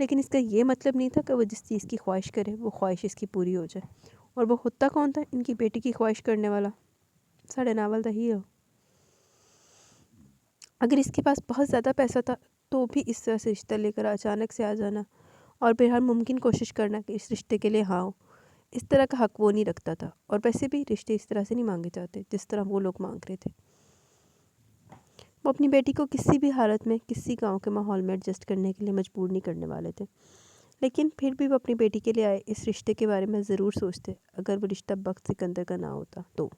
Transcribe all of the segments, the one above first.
لیکن اس کا یہ مطلب نہیں تھا کہ وہ جس چیز کی خواہش کرے وہ خواہش اس کی پوری ہو جائے. اور وہ ہوتا کون تھا؟ ان کی بیٹی کی خواہش کرنے والا ساڑھے ناول دا ہیرو. اگر اس کے پاس بہت زیادہ پیسہ تھا تو بھی اس طرح سے رشتہ لے کر اچانک سے آ جانا اور پھر ہر ممکن کوشش کرنا کہ اس رشتے کے لیے ہاں ہو، اس طرح کا حق وہ نہیں رکھتا تھا. اور ویسے بھی رشتے اس طرح سے نہیں مانگے جاتے جس طرح وہ لوگ مانگ رہے تھے. وہ اپنی بیٹی کو کسی بھی حالت میں کسی گاؤں کے ماحول میں ایڈجسٹ کرنے کے لیے مجبور نہیں کرنے والے تھے. لیکن پھر بھی وہ اپنی بیٹی کے لیے آئے اس رشتے کے بارے میں ضرور سوچتے اگر وہ رشتہ بخت سکندر کا نہ ہوتا تو.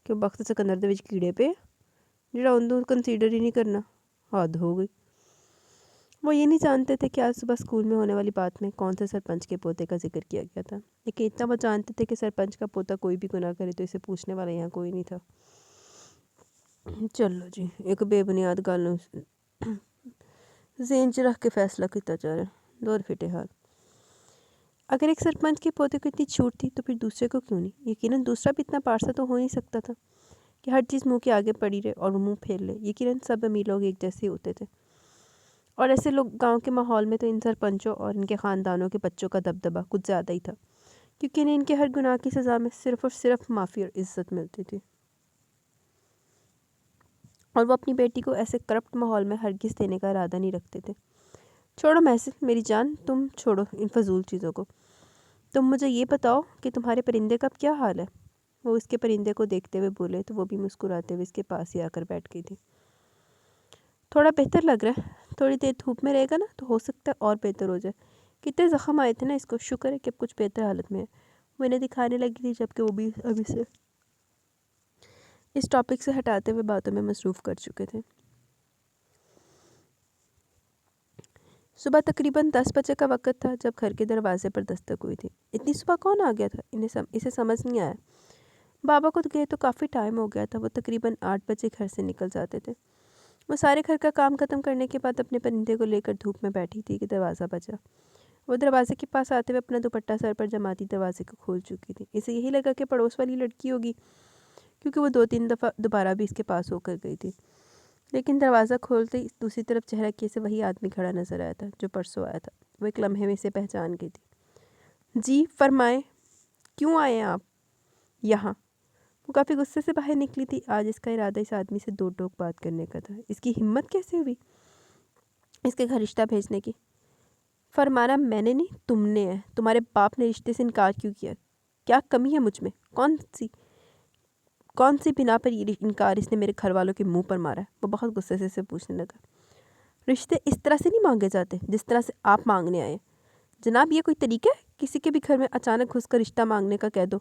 کیوں بخت سکندر دے وچ کیڑے پہ جڑا اندو کنسیڈر ہی نہیں کرنا. حد ہو گئی. وہ یہ نہیں جانتے تھے کہ آج صبح اسکول میں ہونے والی بات میں کون سے سرپنچ کے پوتے کا ذکر کیا گیا تھا. لیکن اتنا وہ جانتے تھے کہ سرپنچ کا پوتا کوئی بھی گناہ کرے تو اسے پوچھنے والا یہاں کوئی نہیں تھا. چلو جی ایک بے بنیاد گل ذہن چ رکھ کے فیصلہ کیتا جا رہا ہے. دور پھٹے حال. اگر ایک سرپنچ کے پوتے کو اتنی چھوٹ تھی تو پھر دوسرے کو کیوں نہیں؟ یقیناً دوسرا بھی اتنا پارسا تو ہو نہیں سکتا تھا کہ ہر چیز منہ کے آگے پڑی رہے اور وہ منہ پھیر لے. یقیناً سب امیر لوگ ایک جیسے ہوتے تھے اور ایسے لوگ گاؤں کے ماحول میں تو ان سرپنچوں اور ان کے خاندانوں کے بچوں کا دبدبہ کچھ زیادہ ہی تھا کیونکہ انہیں ان کے ہر گناہ کی سزا میں صرف اور صرف معافی اور عزت ملتی تھی. اور وہ اپنی بیٹی کو ایسے کرپٹ ماحول میں ہرگز دینے کا ارادہ نہیں رکھتے تھے. چھوڑو محسن میری جان، تم چھوڑو ان فضول چیزوں کو. تم مجھے یہ بتاؤ کہ تمہارے پرندے کا اب کیا حال ہے؟ وہ اس کے پرندے کو دیکھتے ہوئے بولے تو وہ بھی مسکراتے ہوئے اس کے پاس ہی آ کر بیٹھ گئی تھی. تھوڑا بہتر لگ رہا ہے. تھوڑی دیر دھوپ میں رہے گا نا تو ہو سکتا ہے اور بہتر ہو جائے. کتنے زخم آئے تھے نا اس کو. شکر ہے کہ اب کچھ بہتر حالت میں ہے. وہ انہیں دکھانے لگی تھی جبکہ وہ بھی ابھی سے اس ٹاپک سے ہٹاتے ہوئے باتوں میں مصروف کر چکے تھے. صبح تقریباً 10 بجے کا وقت تھا جب گھر کے دروازے پر دستک ہوئی تھی. اتنی صبح کون آ گیا تھا؟ اسے سمجھ نہیں آیا. بابا کو گئے تو کافی ٹائم ہو گیا تھا. وہ تقریباً 8 بجے گھر سے نکل جاتے تھے. وہ سارے گھر کا کام ختم کرنے کے بعد اپنے پرندے کو لے کر دھوپ میں بیٹھی تھی کہ دروازہ بجا. وہ دروازے کے پاس آتے ہوئے اپنا دوپٹہ سر پر جماتی دروازے کو کھول چکی تھی. اسے یہی لگا کہ پڑوس والی لڑکی ہوگی کیونکہ وہ 2-3 دفعہ دوبارہ بھی اس کے پاس ہو کر گئی تھی. لیکن دروازہ کھولتے ہی دوسری طرف چہرہ کیے سے وہی آدمی کھڑا نظر آیا تھا جو پرسوں آیا تھا. وہ ایک لمحے میں اسے پہچان گئی تھی. جی فرمائیں، کیوں آئے ہیں آپ یہاں؟ وہ کافی غصے سے باہر نکلی تھی. آج اس کا ارادہ اس آدمی سے دو ٹوک بات کرنے کا تھا. اس کی ہمت کیسے ہوئی اس کے گھر رشتہ بھیجنے کی؟ فرمانا میں نے نہیں تم نے ہے. تمہارے باپ نے رشتے سے انکار کیوں کیا؟ کیا کمی ہے مجھ میں؟ کون سی بنا پر یہ انکار اس نے میرے گھر والوں کے منہ پر مارا ہے؟ وہ بہت غصے سے اسے پوچھنے لگا. رشتے اس طرح سے نہیں مانگے جاتے جس طرح سے آپ مانگنے آئے. جناب یہ کوئی طریقہ ہے کسی کے بھی گھر میں اچانک گھس کر رشتہ مانگنے کا؟ کہہ دو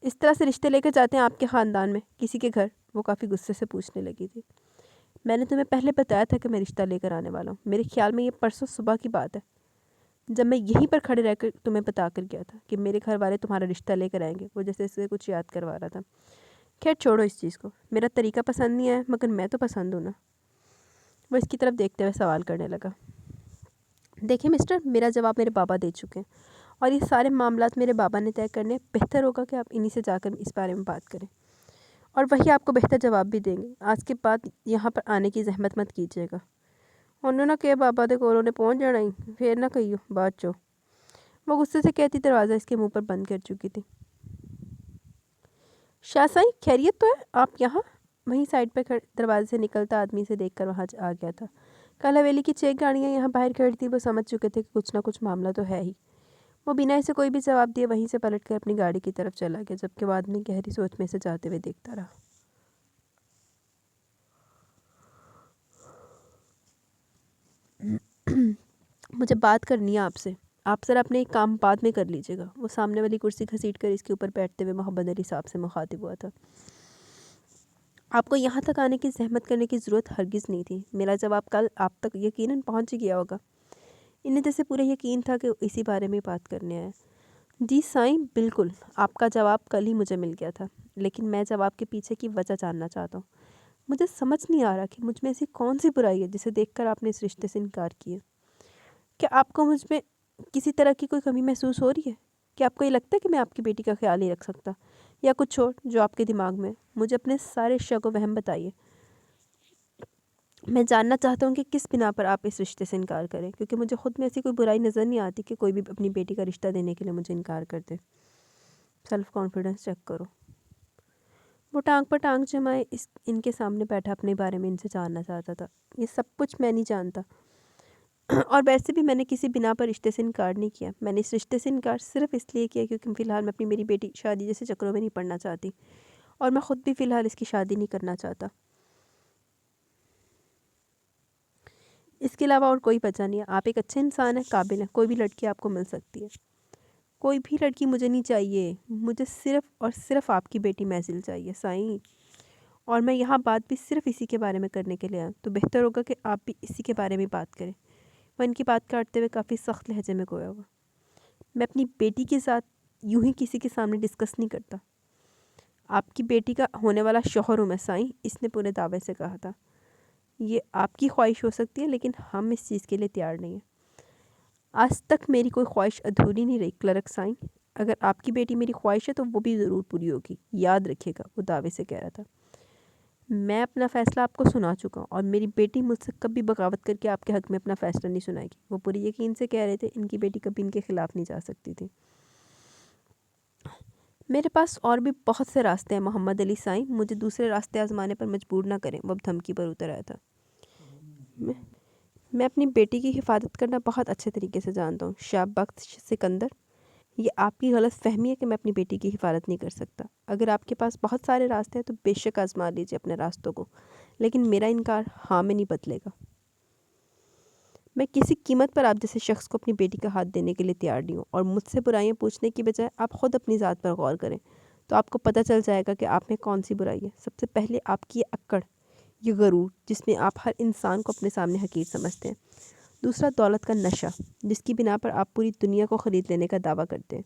اس طرح سے رشتے لے کے جاتے ہیں آپ کے خاندان میں کسی کے گھر؟ وہ کافی غصے سے پوچھنے لگی تھی. میں نے تمہیں پہلے بتایا تھا کہ میں رشتہ لے کر آنے والا ہوں. میرے خیال میں یہ پرسوں صبح کی بات ہے جب میں یہیں پر کھڑے رہ کر تمہیں بتا کر گیا تھا کہ میرے گھر والے تمہارا رشتہ لے کر آئیں گے. وہ جیسے اسے کچھ یاد کروا رہا تھا. خیر چھوڑو اس چیز کو. میرا طریقہ پسند نہیں آیا مگر میں تو پسند ہوں نا. وہ اس کی طرف دیکھتے ہوئے سوال کرنے لگا. دیکھیں مسٹر، میرا جواب میرے بابا دے چکے ہیں اور یہ سارے معاملات میرے بابا نے طے کرنے. بہتر ہوگا کہ آپ انہی سے جا کر اس بارے میں بات کریں اور وہی آپ کو بہتر جواب بھی دیں گے. آج کے بعد یہاں پر آنے کی زحمت مت کیجیے گا. انہوں نے کہ بابا دے کولوں نے پہنچ جانا ہی پھر نہ کہیو بعد چو. وہ غصے سے کہتی دروازہ اس کے منہ پر بند کر چکی تھی. شاہ سائیں خیریت تو ہے آپ یہاں؟ وہیں سائڈ پہ دروازے سے نکلتا آدمی سے دیکھ کر وہاں آ گیا تھا. کل حویلی کی 6 گاڑیاں یہاں باہر کھڑی تھی. وہ سمجھ چکے تھے کہ کچھ نہ کچھ معاملہ تو ہے ہی. وہ بنا اسے کوئی بھی جواب دیے وہیں سے پلٹ کر اپنی گاڑی کی طرف چلا گیا جبکہ وہ آدمی گہری سوچ میں سے جاتے ہوئے دیکھتا رہا. مجھے بات کرنی ہے آپ سے. آپ ذرا اپنے ایک کام بعد میں کر لیجیے گا. وہ سامنے والی کرسی گھسیٹ کر اس کے اوپر بیٹھتے ہوئے محمد علی صاحب سے مخاطب ہوا تھا. آپ کو یہاں تک آنے کی زحمت کرنے کی ضرورت ہرگز نہیں تھی. میرا جواب کل آپ تک یقیناً پہنچ ہی گیا ہوگا. انہیں جیسے پورا یقین تھا کہ اسی بارے میں بات کرنے آیا. جی سائیں بالکل. آپ کا جواب کل ہی مجھے مل گیا تھا لیکن میں جواب کے پیچھے کی وجہ جاننا چاہتا ہوں. مجھے سمجھ نہیں آ رہا کہ مجھ میں ایسی کون سی برائی ہے جسے دیکھ کر آپ نے اس رشتے سے انکار کیا. کیا آپ کو مجھ میں کسی طرح کی کوئی کمی محسوس ہو رہی ہے؟ کیا آپ کو یہ لگتا ہے کہ میں آپ کی بیٹی کا خیال نہیں رکھ سکتا یا کچھ اور جو آپ کے دماغ میں؟ مجھے اپنے سارے شک و وہم بتائیے. میں جاننا چاہتا ہوں کہ کس بنا پر آپ اس رشتے سے انکار کریں، کیونکہ مجھے خود میں ایسی کوئی برائی نظر نہیں آتی کہ کوئی بھی اپنی بیٹی کا رشتہ دینے کے لیے مجھے انکار کر دے۔ سیلف کانفیڈنس چیک کرو۔ وہ ٹانگ پر ٹانگ جمائے ان کے سامنے بیٹھا اپنے بارے میں ان سے جاننا چاہتا تھا۔ یہ سب کچھ میں نہیں جانتا، اور ویسے بھی میں نے کسی بنا پر رشتے سے انکار نہیں کیا۔ میں نے اس رشتے سے انکار صرف اس لیے کیا کیونکہ فی الحال میں اپنی میری بیٹی شادی جیسے چکروں میں نہیں پڑنا چاہتی، اور میں خود بھی فی الحال اس کی شادی نہیں کرنا چاہتا۔ اس کے علاوہ اور کوئی وجہ نہیں ہے۔ آپ ایک اچھے انسان ہیں، قابل ہیں، کوئی بھی لڑکی آپ کو مل سکتی ہے۔ کوئی بھی لڑکی مجھے نہیں چاہیے، مجھے صرف اور صرف آپ کی بیٹی محزل چاہیے سائیں، اور میں یہاں بات بھی صرف اسی کے بارے میں کرنے کے لیے آیا، تو بہتر ہوگا کہ آپ بھی اسی کے بارے میں بات کریں۔ وہ ان کی بات کاٹتے ہوئے کافی سخت لہجے میں گویا ہوا۔ میں اپنی بیٹی کے ساتھ یوں ہی کسی کے سامنے ڈسکس نہیں کرتا۔ آپ کی بیٹی کا ہونے والا شوہر ہوں میں سائیں، اس نے پورے دعوے سے کہا تھا۔ یہ آپ کی خواہش ہو سکتی ہے لیکن ہم اس چیز کے لیے تیار نہیں ہیں۔ آج تک میری کوئی خواہش ادھوری نہیں رہی کلرک سائیں، اگر آپ کی بیٹی میری خواہش ہے تو وہ بھی ضرور پوری ہوگی، یاد رکھیے گا، وہ دعوے سے کہہ رہا تھا۔ میں اپنا فیصلہ آپ کو سنا چکا ہوں، اور میری بیٹی مجھ سے کبھی بغاوت کر کے آپ کے حق میں اپنا فیصلہ نہیں سنائے گی۔ وہ پورے یقین سے کہہ رہے تھے، ان کی بیٹی کبھی ان کے خلاف نہیں جا سکتی تھی۔ میرے پاس اور بھی بہت سے راستے ہیں محمد علی سائیں، مجھے دوسرے راستے آزمانے پر مجبور نہ کریں۔ وہ اب دھمکی پر اتر آیا تھا۔ میں اپنی بیٹی کی حفاظت کرنا بہت اچھے طریقے سے جانتا ہوں شاہ بخت سکندر۔ یہ آپ کی غلط فہمی ہے کہ میں اپنی بیٹی کی حفاظت نہیں کر سکتا۔ اگر آپ کے پاس بہت سارے راستے ہیں تو بے شک آزما لیجیے اپنے راستوں کو، لیکن میرا انکار ہاں میں نہیں بدلے گا۔ میں کسی قیمت پر آپ جیسے شخص کو اپنی بیٹی کا ہاتھ دینے کے لیے تیار نہیں ہوں، اور مجھ سے برائیاں پوچھنے کی بجائے آپ خود اپنی ذات پر غور کریں تو آپ کو پتہ چل جائے گا کہ آپ میں کون سی برائی ہے۔ سب سے پہلے آپ کی یہ اکڑ، یہ غرور جس میں آپ ہر انسان کو اپنے سامنے حقیر سمجھتے ہیں۔ دوسرا، دولت کا نشہ جس کی بنا پر آپ پوری دنیا کو خرید لینے کا دعویٰ کرتے ہیں۔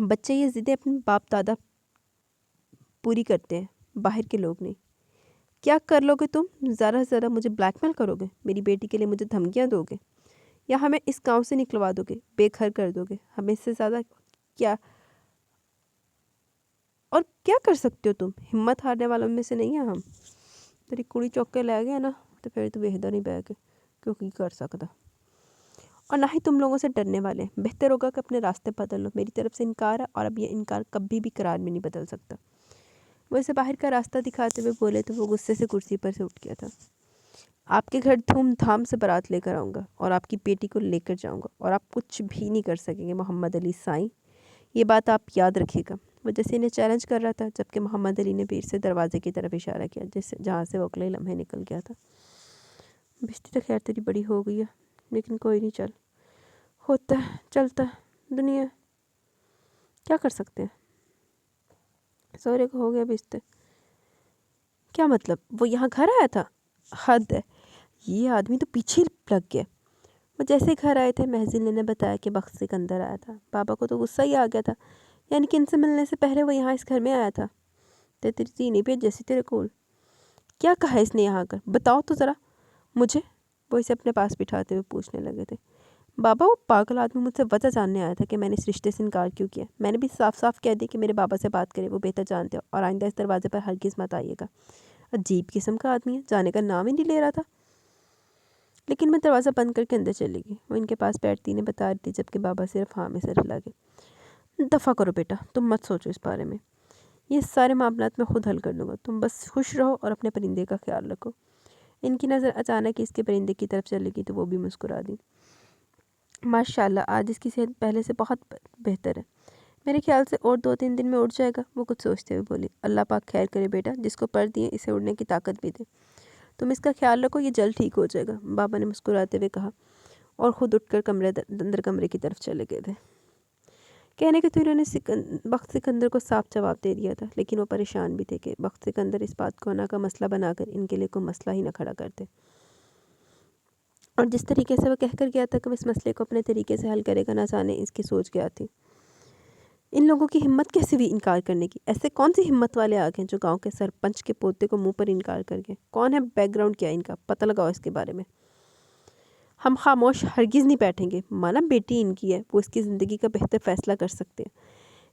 بچے یہ ضدیں اپنے باپ دادا پوری کرتے ہیں، باہر کے لوگ نہیں۔ کیا کر لو گے تم؟ زیادہ سے زیادہ مجھے بلیک میل کرو گے، میری بیٹی کے لیے مجھے دھمکیاں دو گے، یا ہمیں اس گاؤں سے نکلوا دو گے، بے گھر کر دو گے؟ ہمیں اس سے زیادہ کیا اور کیا کر سکتے ہو تم؟ ہمت ہارنے والوں میں سے نہیں ہیں ہم۔ تیری کڑی چوک کے لے گیا نا تو پھر تو بہتر نہیں بہ کے کیونکہ کر سکتا، اور نہ ہی تم لوگوں سے ڈرنے والے ہیں۔ بہتر ہوگا کہ اپنے راستے بدل لو۔ میری طرف سے انکار ہے، اور اب یہ انکار کبھی بھی قرار میں نہیں بدل سکتا۔ وہ اسے باہر کا راستہ دکھاتے ہوئے بولے تو وہ غصے سے کرسی پر سے اٹھ گیا تھا۔ آپ کے گھر دھوم دھام سے بارات لے کر آؤں گا، اور آپ کی بیٹی کو لے کر جاؤں گا، اور آپ کچھ بھی نہیں کر سکیں گے محمد علی سائیں، یہ بات آپ یاد رکھیے گا۔ وہ جیسے انہیں چیلنج کر رہا تھا، جبکہ محمد علی نے پیر سے دروازے کی طرف اشارہ کیا جہاں سے وہ اگلے لمحے نکل گیا تھا۔ بشتی تو خیر تیری بڑی ہو گئی ہے، لیکن کوئی نہیں، چل، ہوتا ہے، چلتا ہے، دنیا کیا کر سکتے ہیں۔ سورے کو ہو گیا بشتے۔ کیا مطلب؟ وہ یہاں گھر آیا تھا؟ حد ہے، یہ آدمی تو پیچھے لگ گیا۔ وہ جیسے گھر آئے تھے، محزن نے بتایا کہ بخت سکندر آیا تھا۔ بابا کو تو غصہ ہی آ گیا تھا، یعنی کہ ان سے ملنے سے پہلے وہ یہاں اس گھر میں آیا تھا۔ تیری تینی بھی جیسی تیرے کول۔ کیا کہا اس نے یہاں کر؟ بتاؤ تو ذرا مجھے۔ وہ اسے اپنے پاس بٹھاتے ہوئے پوچھنے لگے تھے۔ بابا، وہ پاگل آدمی مجھ سے وجہ جاننے آیا تھا کہ میں نے اس رشتے سے انکار کیوں کیا۔ میں نے بھی صاف صاف کہہ دی کہ میرے بابا سے بات کرے، وہ بہتر جانتے ہو، اور آئندہ اس دروازے پر ہرگز مت آئیے گا۔ عجیب قسم کا آدمی ہے، جانے کا نام ہی نہیں لے رہا تھا۔ لیکن میں دروازہ بند کر کے اندر چلی گئی۔ وہ ان کے پاس بیٹھتی نے بتا دی، جبکہ بابا صرف ہاں میں سر ہلا گئے۔ دفع کرو بیٹا، تم مت سوچو اس بارے میں، یہ سارے معاملات میں خود حل کر لوں گا، تم بس خوش رہو اور اپنے پرندے کا خیال رکھو۔ ان کی نظر اچانک اس کے پرندے کی طرف چلے گی تو وہ بھی مسکرا دی۔ ماشاءاللہ، آج اس کی صحت پہلے سے بہت بہتر ہے، میرے خیال سے اور 2-3 دن میں اڑ جائے گا۔ وہ کچھ سوچتے ہوئے بولی، اللہ پاک خیر کرے بیٹا، جس کو پر دیے اسے اڑنے کی طاقت بھی دے، تم اس کا خیال رکھو، یہ جلد ٹھیک ہو جائے گا، بابا نے مسکراتے ہوئے کہا، اور خود اٹھ کر اندر کمرے کی طرف چلے گئے تھے۔ کہنے کے تو انہوں نے بخت سکندر کو صاف جواب دے دیا تھا، لیکن وہ پریشان بھی تھے کہ بخت سکندر اس بات کو کا مسئلہ بنا کر ان کے لیے کوئی مسئلہ ہی نہ کھڑا کرتے، اور جس طریقے سے وہ کہہ کر گیا تھا کہ وہ اس مسئلے کو اپنے طریقے سے حل کرے گا، نہ جانے اس کی سوچ کیا تھی۔ ان لوگوں کی ہمت کیسے بھی انکار کرنے کی؟ ایسے کون سی ہمت والے آ گئے جو گاؤں کے سرپنچ کے پوتے کو منہ پر انکار کر گئے؟ کون ہے؟ بیک گراؤنڈ کیا ہے ان کا؟ پتہ لگاؤ اس کے بارے میں۔ ہم خاموش ہرگز نہیں بیٹھیں گے، مانا بیٹی ان کی ہے، وہ اس کی زندگی کا بہتر فیصلہ کر سکتے ہیں،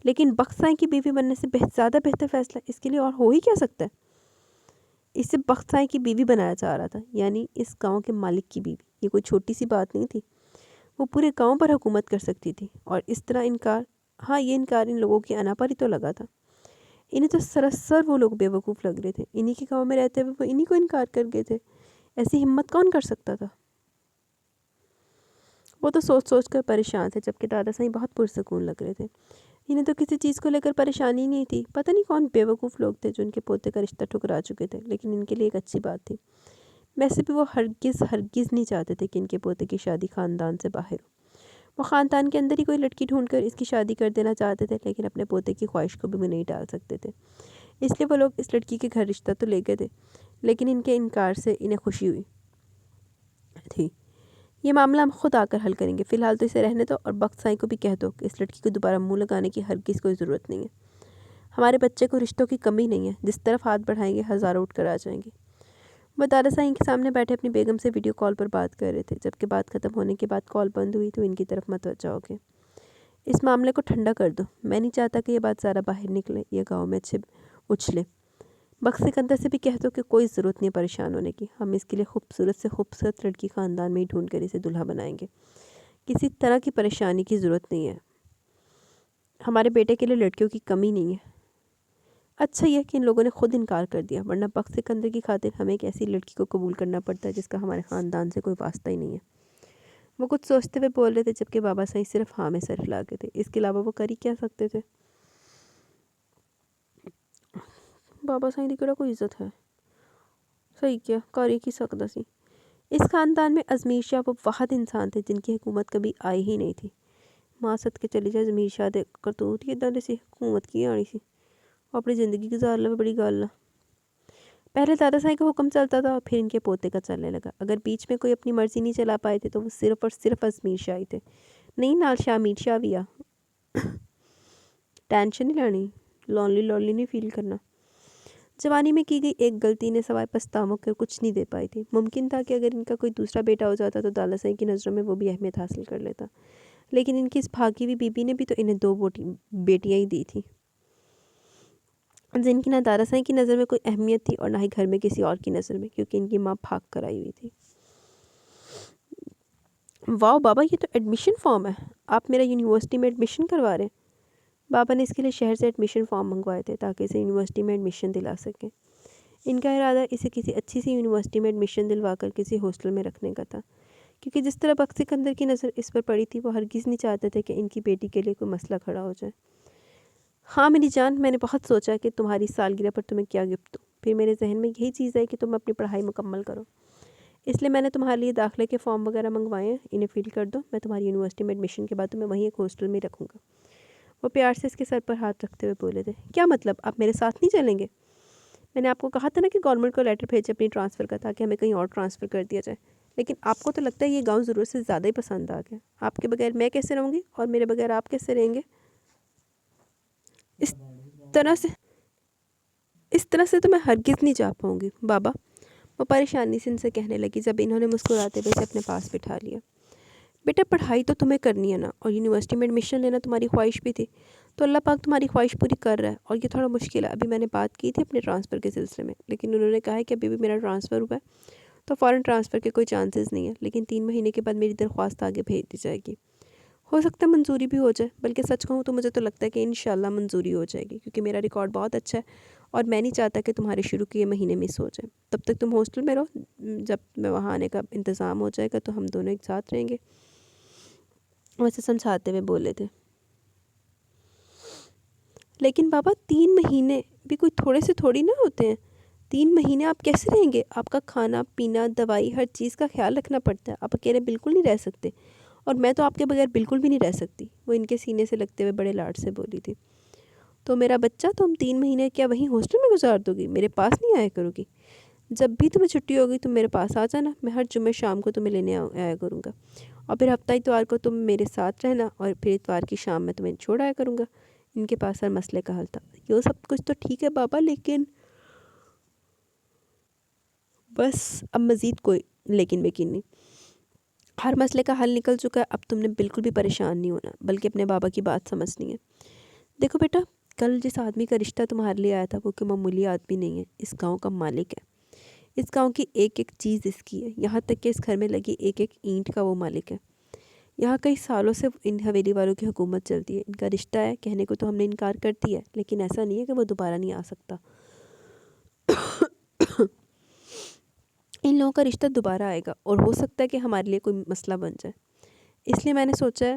لیکن بخت سائیں کی بیوی بننے سے زیادہ بہتر فیصلہ اس کے لیے اور ہو ہی کیا سکتا ہے؟ اسے بخت سائیں کی بیوی بنایا جا رہا تھا، یعنی اس گاؤں کے مالک کی بیوی۔ یہ کوئی چھوٹی سی بات نہیں تھی، وہ پورے گاؤں پر حکومت کر سکتی تھی۔ اور اس طرح انکار، ہاں یہ انکار ان لوگوں کی انا پر ہی تو لگا تھا۔ انہیں تو سراسر وہ لوگ بیوقوف لگ رہے تھے، انہی کے گاؤں میں رہتے ہوئے وہ انہی کو انکار کر گئے تھے۔ ایسی ہمت کون کر سکتا تھا؟ وہ تو سوچ سوچ کر پریشان تھے، جبکہ دادا سائیں بہت پرسکون لگ رہے تھے۔ انہیں تو کسی چیز کو لے کر پریشانی نہیں تھی۔ پتہ نہیں کون بیوقوف لوگ تھے جو ان کے پوتے کا رشتہ ٹھکرا چکے تھے، لیکن ان کے لیے ایک اچھی بات تھی۔ ویسے بھی وہ ہرگز نہیں چاہتے تھے کہ ان کے پوتے کی شادی خاندان سے باہر ہو۔ وہ خاندان کے اندر ہی کوئی لڑکی ڈھونڈ کر اس کی شادی کر دینا چاہتے تھے، لیکن اپنے پوتے کی خواہش کو بھی وہ نہیں ٹال سکتے تھے۔ اس لیے وہ لوگ اس لڑکی کے گھر رشتہ تو لے گئے تھے، لیکن ان کے انکار سے انہیں خوشی ہوئی تھی۔ یہ معاملہ ہم خود آ کر حل کریں گے، فی الحال تو اسے رہنے دو، اور بخت سائیں کو بھی کہہ دو کہ اس لڑکی کو دوبارہ منہ لگانے کی ہرگز کوئی ضرورت نہیں ہے۔ ہمارے بچے کو رشتوں کی کمی نہیں ہے، جس طرف ہاتھ بڑھائیں گے ہزاروں اٹھ کر آ جائیں گے۔ وہ دادا سائیں کے سامنے بیٹھے اپنی بیگم سے ویڈیو کال پر بات کر رہے تھے۔ جبکہ بات ختم ہونے کے بعد کال بند ہوئی تو ان کی طرف متوجہ ہو گئے۔ اس معاملے کو ٹھنڈا کر دو، میں نہیں چاہتا کہ یہ بات زیادہ باہر نکلے یا گاؤں میں اچھلے۔ بخت سکندر سے بھی کہہ دو کہ کوئی ضرورت نہیں پریشان ہونے کی، ہم اس کے لیے خوبصورت سے خوبصورت لڑکی خاندان میں ہی ڈھونڈ کر اسے دلہا بنائیں گے۔ کسی طرح کی پریشانی کی ضرورت نہیں ہے، ہمارے بیٹے کے لیے لڑکیوں کی کمی نہیں ہے۔ اچھا یہ کہ ان لوگوں نے خود انکار کر دیا، ورنہ بخت سکندر کی خاطر ہمیں ایک ایسی لڑکی کو قبول کرنا پڑتا ہے جس کا ہمارے خاندان سے کوئی واسطہ ہی نہیں ہے۔ وہ کچھ سوچتے ہوئے بول رہے تھے، جبکہ بابا سائیں صرف ہاں میں سر ہلا کے تھے۔ اس کے علاوہ وہ کر ہی کیا سکتے تھے؟ بابا سائیں دی کیڑا کوئی عزت ہے، صحیح کیا کر ہی کی سکتا سی۔ اس خاندان میں ازمیر شاہ وہ واحد انسان تھے جن کی حکومت کبھی آئی ہی نہیں تھی۔ ماں ست کے چلی جائے ازمیر شاہ دے کرتوت ہی ادھر سی حکومت کی آنی سی، وہ اپنی زندگی گزار لے، بڑی گل ہے۔ پہلے دادا سائیں کا حکم چلتا تھا، پھر ان کے پوتے کا چلنے لگا۔ اگر بیچ میں کوئی اپنی مرضی نہیں چلا پائے تھے تو وہ صرف اور صرف ازمیر شاہ ہی تھے، نہیں نال شاہ میر شاہ بھی آ۔ ٹینشن نہیں لانی، لونلی نہیں فیل کرنا۔ جوانی میں کی گئی ایک غلطی نے سوائے پچھتاووں کے کچھ نہیں دے پائی تھی۔ ممکن تھا کہ اگر ان کا کوئی دوسرا بیٹا ہو جاتا تو دادا سائیں کی نظروں میں وہ بھی اہمیت حاصل کر لیتا، لیکن ان کی اس بھاگی ہوئی بیوی نے بھی تو انہیں 2 بیٹیاں ہی دی تھیں، جن کی نہ دادا سائیں کی نظر میں کوئی اہمیت تھی اور نہ ہی گھر میں کسی اور کی نظر میں، کیونکہ ان کی ماں بھاگ کر آئی ہوئی تھی۔ واو بابا، یہ تو ایڈمیشن فارم ہے، آپ میرا یونیورسٹی میں ایڈمیشن کروا رہے ہیں۔ بابا نے اس کے لیے شہر سے ایڈمیشن فارم منگوائے تھے تاکہ اسے یونیورسٹی میں ایڈمیشن دلا سکیں۔ ان کا ارادہ اسے کسی اچھی سی یونیورسٹی میں ایڈمیشن دلوا کر کسی ہاسٹل میں رکھنے کا تھا، کیونکہ جس طرح بخت سکندر کی نظر اس پر پڑی تھی وہ ہرگز نہیں چاہتے تھے کہ ان کی بیٹی کے لیے کوئی مسئلہ کھڑا ہو جائے۔ ہاں میری جان، میں نے بہت سوچا کہ تمہاری سالگرہ پر تمہیں کیا گفٹ دوں، پھر میرے ذہن میں یہی چیز ہے کہ تم اپنی پڑھائی مکمل کرو، اس لیے میں نے تمہارے لیے داخلے کے فارم وغیرہ منگوائے ہیں، انہیں فل کر دو، میں تمہاری یونیورسٹی میں ایڈمیشن کے بعد تمہیں وہیں ایک ہاسٹل میں رکھوں گا۔ وہ پیار سے اس کے سر پر ہاتھ رکھتے ہوئے بولے تھے، کیا مطلب آپ میرے ساتھ نہیں چلیں گے؟ میں نے آپ کو کہا تھا نا کہ گورنمنٹ کو لیٹر بھیجے اپنی ٹرانسفر کا تاکہ ہمیں کہیں اور ٹرانسفر کر دیا جائے، لیکن آپ کو تو لگتا ہے یہ گاؤں ضرورت سے زیادہ ہی پسند آ گیا۔ آپ کے بغیر میں کیسے رہوں گی اور میرے بغیر آپ کیسے رہیں گے؟ اس طرح سے تو میں ہرگز نہیں جا پاؤں گی بابا، وہ پریشانی سے ان سے کہنے لگی جب انہوں نے مسکراتے ہوئے اسے اپنے پاس بٹھا لیا۔ بیٹا پڑھائی تو تمہیں کرنی ہے نا، اور یونیورسٹی میں ایڈمیشن لینا تمہاری خواہش بھی تھی، تو اللہ پاک تمہاری خواہش پوری کر رہا ہے، اور یہ تھوڑا مشکل ہے۔ ابھی میں نے بات کی تھی اپنے ٹرانسفر کے سلسلے میں، لیکن انہوں نے کہا ہے کہ ابھی بھی میرا ٹرانسفر ہوا ہے تو فوراً ٹرانسفر کے کوئی چانسز نہیں ہے، لیکن 3 مہینے کے بعد میری درخواست آگے بھیج دی جائے گی، ہو سکتا ہے منظوری بھی ہو جائے، بلکہ سچ کہوں تو مجھے تو لگتا ہے کہ انشاءاللہ منظوری ہو جائے گی، کیونکہ میرا ریکارڈ بہت اچھا ہے اور میں نہیں چاہتا کہ تمہارے شروع کیے مہینے مس ہو جائے۔ تب تک تم ہاسٹل میں رہو، جب میں وہاں آنے کا انتظام ہو جائے گا تو ہم دونوں ایک ساتھ رہیں گے۔ ویسے سمجھاتے ہوئے بولے تھے، لیکن بابا 3 مہینے بھی کوئی تھوڑے سے تھوڑی نہ ہوتے ہیں، 3 مہینے آپ کیسے رہیں گے؟ آپ کا کھانا پینا دوائی ہر چیز کا خیال رکھنا پڑتا ہے، آپ اکیلے بالکل نہیں رہ سکتے، اور میں تو آپ کے بغیر بالکل بھی نہیں رہ سکتی، وہ ان کے سینے سے لگتے ہوئے بڑے لاڈ سے بولی تھی۔ تو میرا بچہ تم 3 مہینے کیا وہیں ہاسٹل میں گزار دو گی، میرے پاس نہیں آیا کرو گی؟ جب بھی تمہیں چھٹی ہوگی تم میرے پاس آ جانا، میں ہر جمعہ شام کو تمہیں لینے آیا کروں گا، اور پھر ہفتہ اتوار کو تم میرے ساتھ رہنا، اور پھر اتوار کی شام میں تمہیں چھوڑ آیا کروں گا۔ ان کے پاس ہر مسئلے کا حل تھا۔ یہ سب کچھ تو ٹھیک ہے بابا، لیکن بس اب مزید کوئی لیکن نہیں، ہر مسئلے کا حل نکل چکا ہے، اب تم نے بالکل بھی پریشان نہیں ہونا، بلکہ اپنے بابا کی بات سمجھنی ہے۔ دیکھو بیٹا، کل جس آدمی کا رشتہ تمہارے لیے آیا تھا وہ کوئی معمولی آدمی نہیں ہے، اس گاؤں کا مالک ہے، اس گاؤں کی ایک ایک چیز اس کی ہے، یہاں تک کہ اس گھر میں لگی ایک ایک اینٹ کا وہ مالک ہے۔ یہاں کئی سالوں سے ان حویلی والوں کی حکومت چلتی ہے۔ ان کا رشتہ ہے، کہنے کو تو ہم نے انکار کر دیا ہے، لیکن ایسا نہیں ہے کہ وہ دوبارہ نہیں آ سکتا۔ ان لوگوں کا رشتہ دوبارہ آئے گا، اور ہو سکتا ہے کہ ہمارے لیے کوئی مسئلہ بن جائے۔ اس لیے میں نے سوچا ہے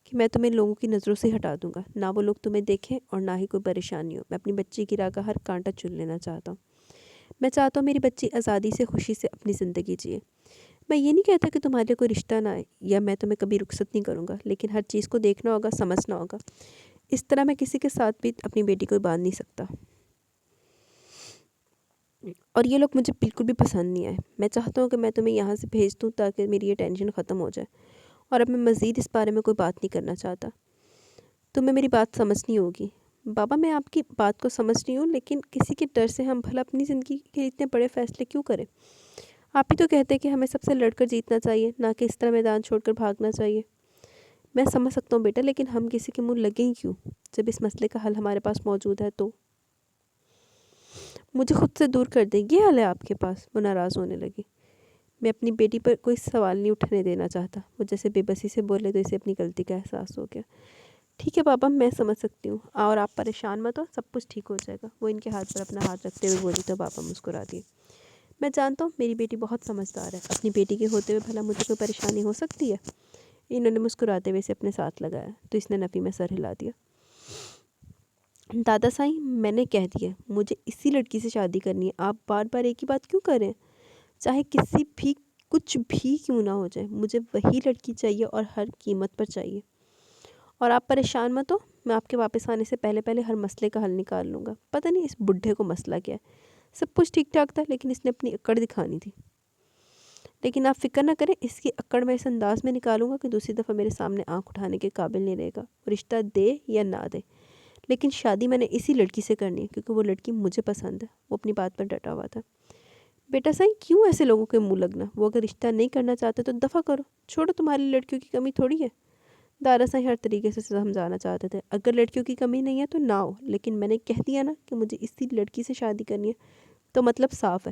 کہ میں تمہیں لوگوں کی نظروں سے ہٹا دوں گا، نہ وہ لوگ تمہیں دیکھیں اور نہ ہی کوئی پریشانی ہو۔ میں اپنی بچی کی راہ کا ہر کانٹا چن لینا چاہتا ہوں۔ میں چاہتا ہوں میری بچی آزادی سے، خوشی سے اپنی زندگی جیے۔ میں یہ نہیں کہتا کہ تمہارے لیے کوئی رشتہ نہ آئے، یا میں تمہیں کبھی رخصت نہیں کروں گا، لیکن ہر چیز کو دیکھنا ہوگا، سمجھنا ہوگا۔ اس طرح میں کسی کے ساتھ بھی اپنی بیٹی کو باندھ نہیں سکتا، اور یہ لوگ مجھے بالکل بھی پسند نہیں آئے۔ میں چاہتا ہوں کہ میں تمہیں یہاں سے بھیج دوں تاکہ میری یہ ٹینشن ختم ہو جائے، اور اب میں مزید اس بارے میں کوئی بات نہیں کرنا چاہتا۔ تمہیں میری بات سمجھنی ہوگی۔ بابا میں آپ کی بات کو سمجھ رہی ہوں، لیکن کسی کے ڈر سے ہم بھلا اپنی زندگی کے اتنے بڑے فیصلے کیوں کریں؟ آپ ہی تو کہتے ہیں کہ ہمیں سب سے لڑ کر جیتنا چاہیے، نہ کہ اس طرح میدان چھوڑ کر بھاگنا چاہیے۔ میں سمجھ سکتا ہوں بیٹا، لیکن ہم کسی کے منہ لگیں کیوں جب اس مسئلے کا حل ہمارے پاس موجود ہے؟ تو مجھے خود سے دور کر دیں، یہ حل ہے آپ کے پاس؟ وہ ناراض ہونے لگی۔ میں اپنی بیٹی پر کوئی سوال نہیں اٹھنے دینا چاہتا۔ وہ جیسے بے بسی سے بولے تو اسے اپنی غلطی کا احساس ہو گیا۔ ٹھیک ہے بابا، میں سمجھ سکتی ہوں، اور آپ پریشان مت ہو، سب کچھ ٹھیک ہو جائے گا۔ وہ ان کے ہاتھ پر اپنا ہاتھ رکھتے ہوئے بولی تو بابا مسکرا دیے۔ میں جانتا ہوں میری بیٹی بہت سمجھدار ہے، اپنی بیٹی کے ہوتے ہوئے بھلا مجھے کوئی پریشانی ہو سکتی ہے؟ انہوں نے مسکراتے ہوئے اسے اپنے ساتھ لگایا تو اس نے نفی میں سر ہلا دیا۔ دادا سائیں، میں نے کہہ دیا مجھے اسی لڑکی سے شادی کرنی ہے۔ آپ بار بار ایک ہی بات کیوں کریں؟ چاہے کسی بھی کچھ بھی کیوں نہ ہو جائے، مجھے وہی لڑکی چاہیے، اور ہر قیمت پر چاہیے۔ اور آپ پریشان مت ہو، میں آپ کے واپس آنے سے پہلے پہلے ہر مسئلے کا حل نکال لوں گا۔ پتہ نہیں اس بڈھے کو مسئلہ کیا ہے، سب کچھ ٹھیک ٹھاک تھا، لیکن اس نے اپنی اکڑ دکھانی تھی۔ لیکن آپ فکر نہ کریں، اس کی اکڑ میں اس انداز میں نکالوں گا کہ دوسری دفعہ میرے سامنے آنکھ اٹھانے کے قابل نہیں رہے گا۔ رشتہ دے یا نہ دے، لیکن شادی میں نے اسی لڑکی سے کرنی ہے، کیونکہ وہ لڑکی مجھے پسند ہے۔ وہ اپنی بات پر ڈٹا ہوا تھا۔ بیٹا سائیں، کیوں ایسے لوگوں کے منہ لگنا؟ وہ اگر رشتہ نہیں کرنا چاہتے تو دفع کرو، چھوڑو، تمہاری لڑکیوں کی کمی تھوڑی ہے۔ دادا سائیں ہر طریقے سے سمجھانا چاہتے تھے، اگر لڑکیوں کی کمی نہیں ہے تو نہ ہو، لیکن میں نے کہہ دیا نا کہ مجھے اسی لڑکی سے شادی کرنی ہے، تو مطلب صاف ہے،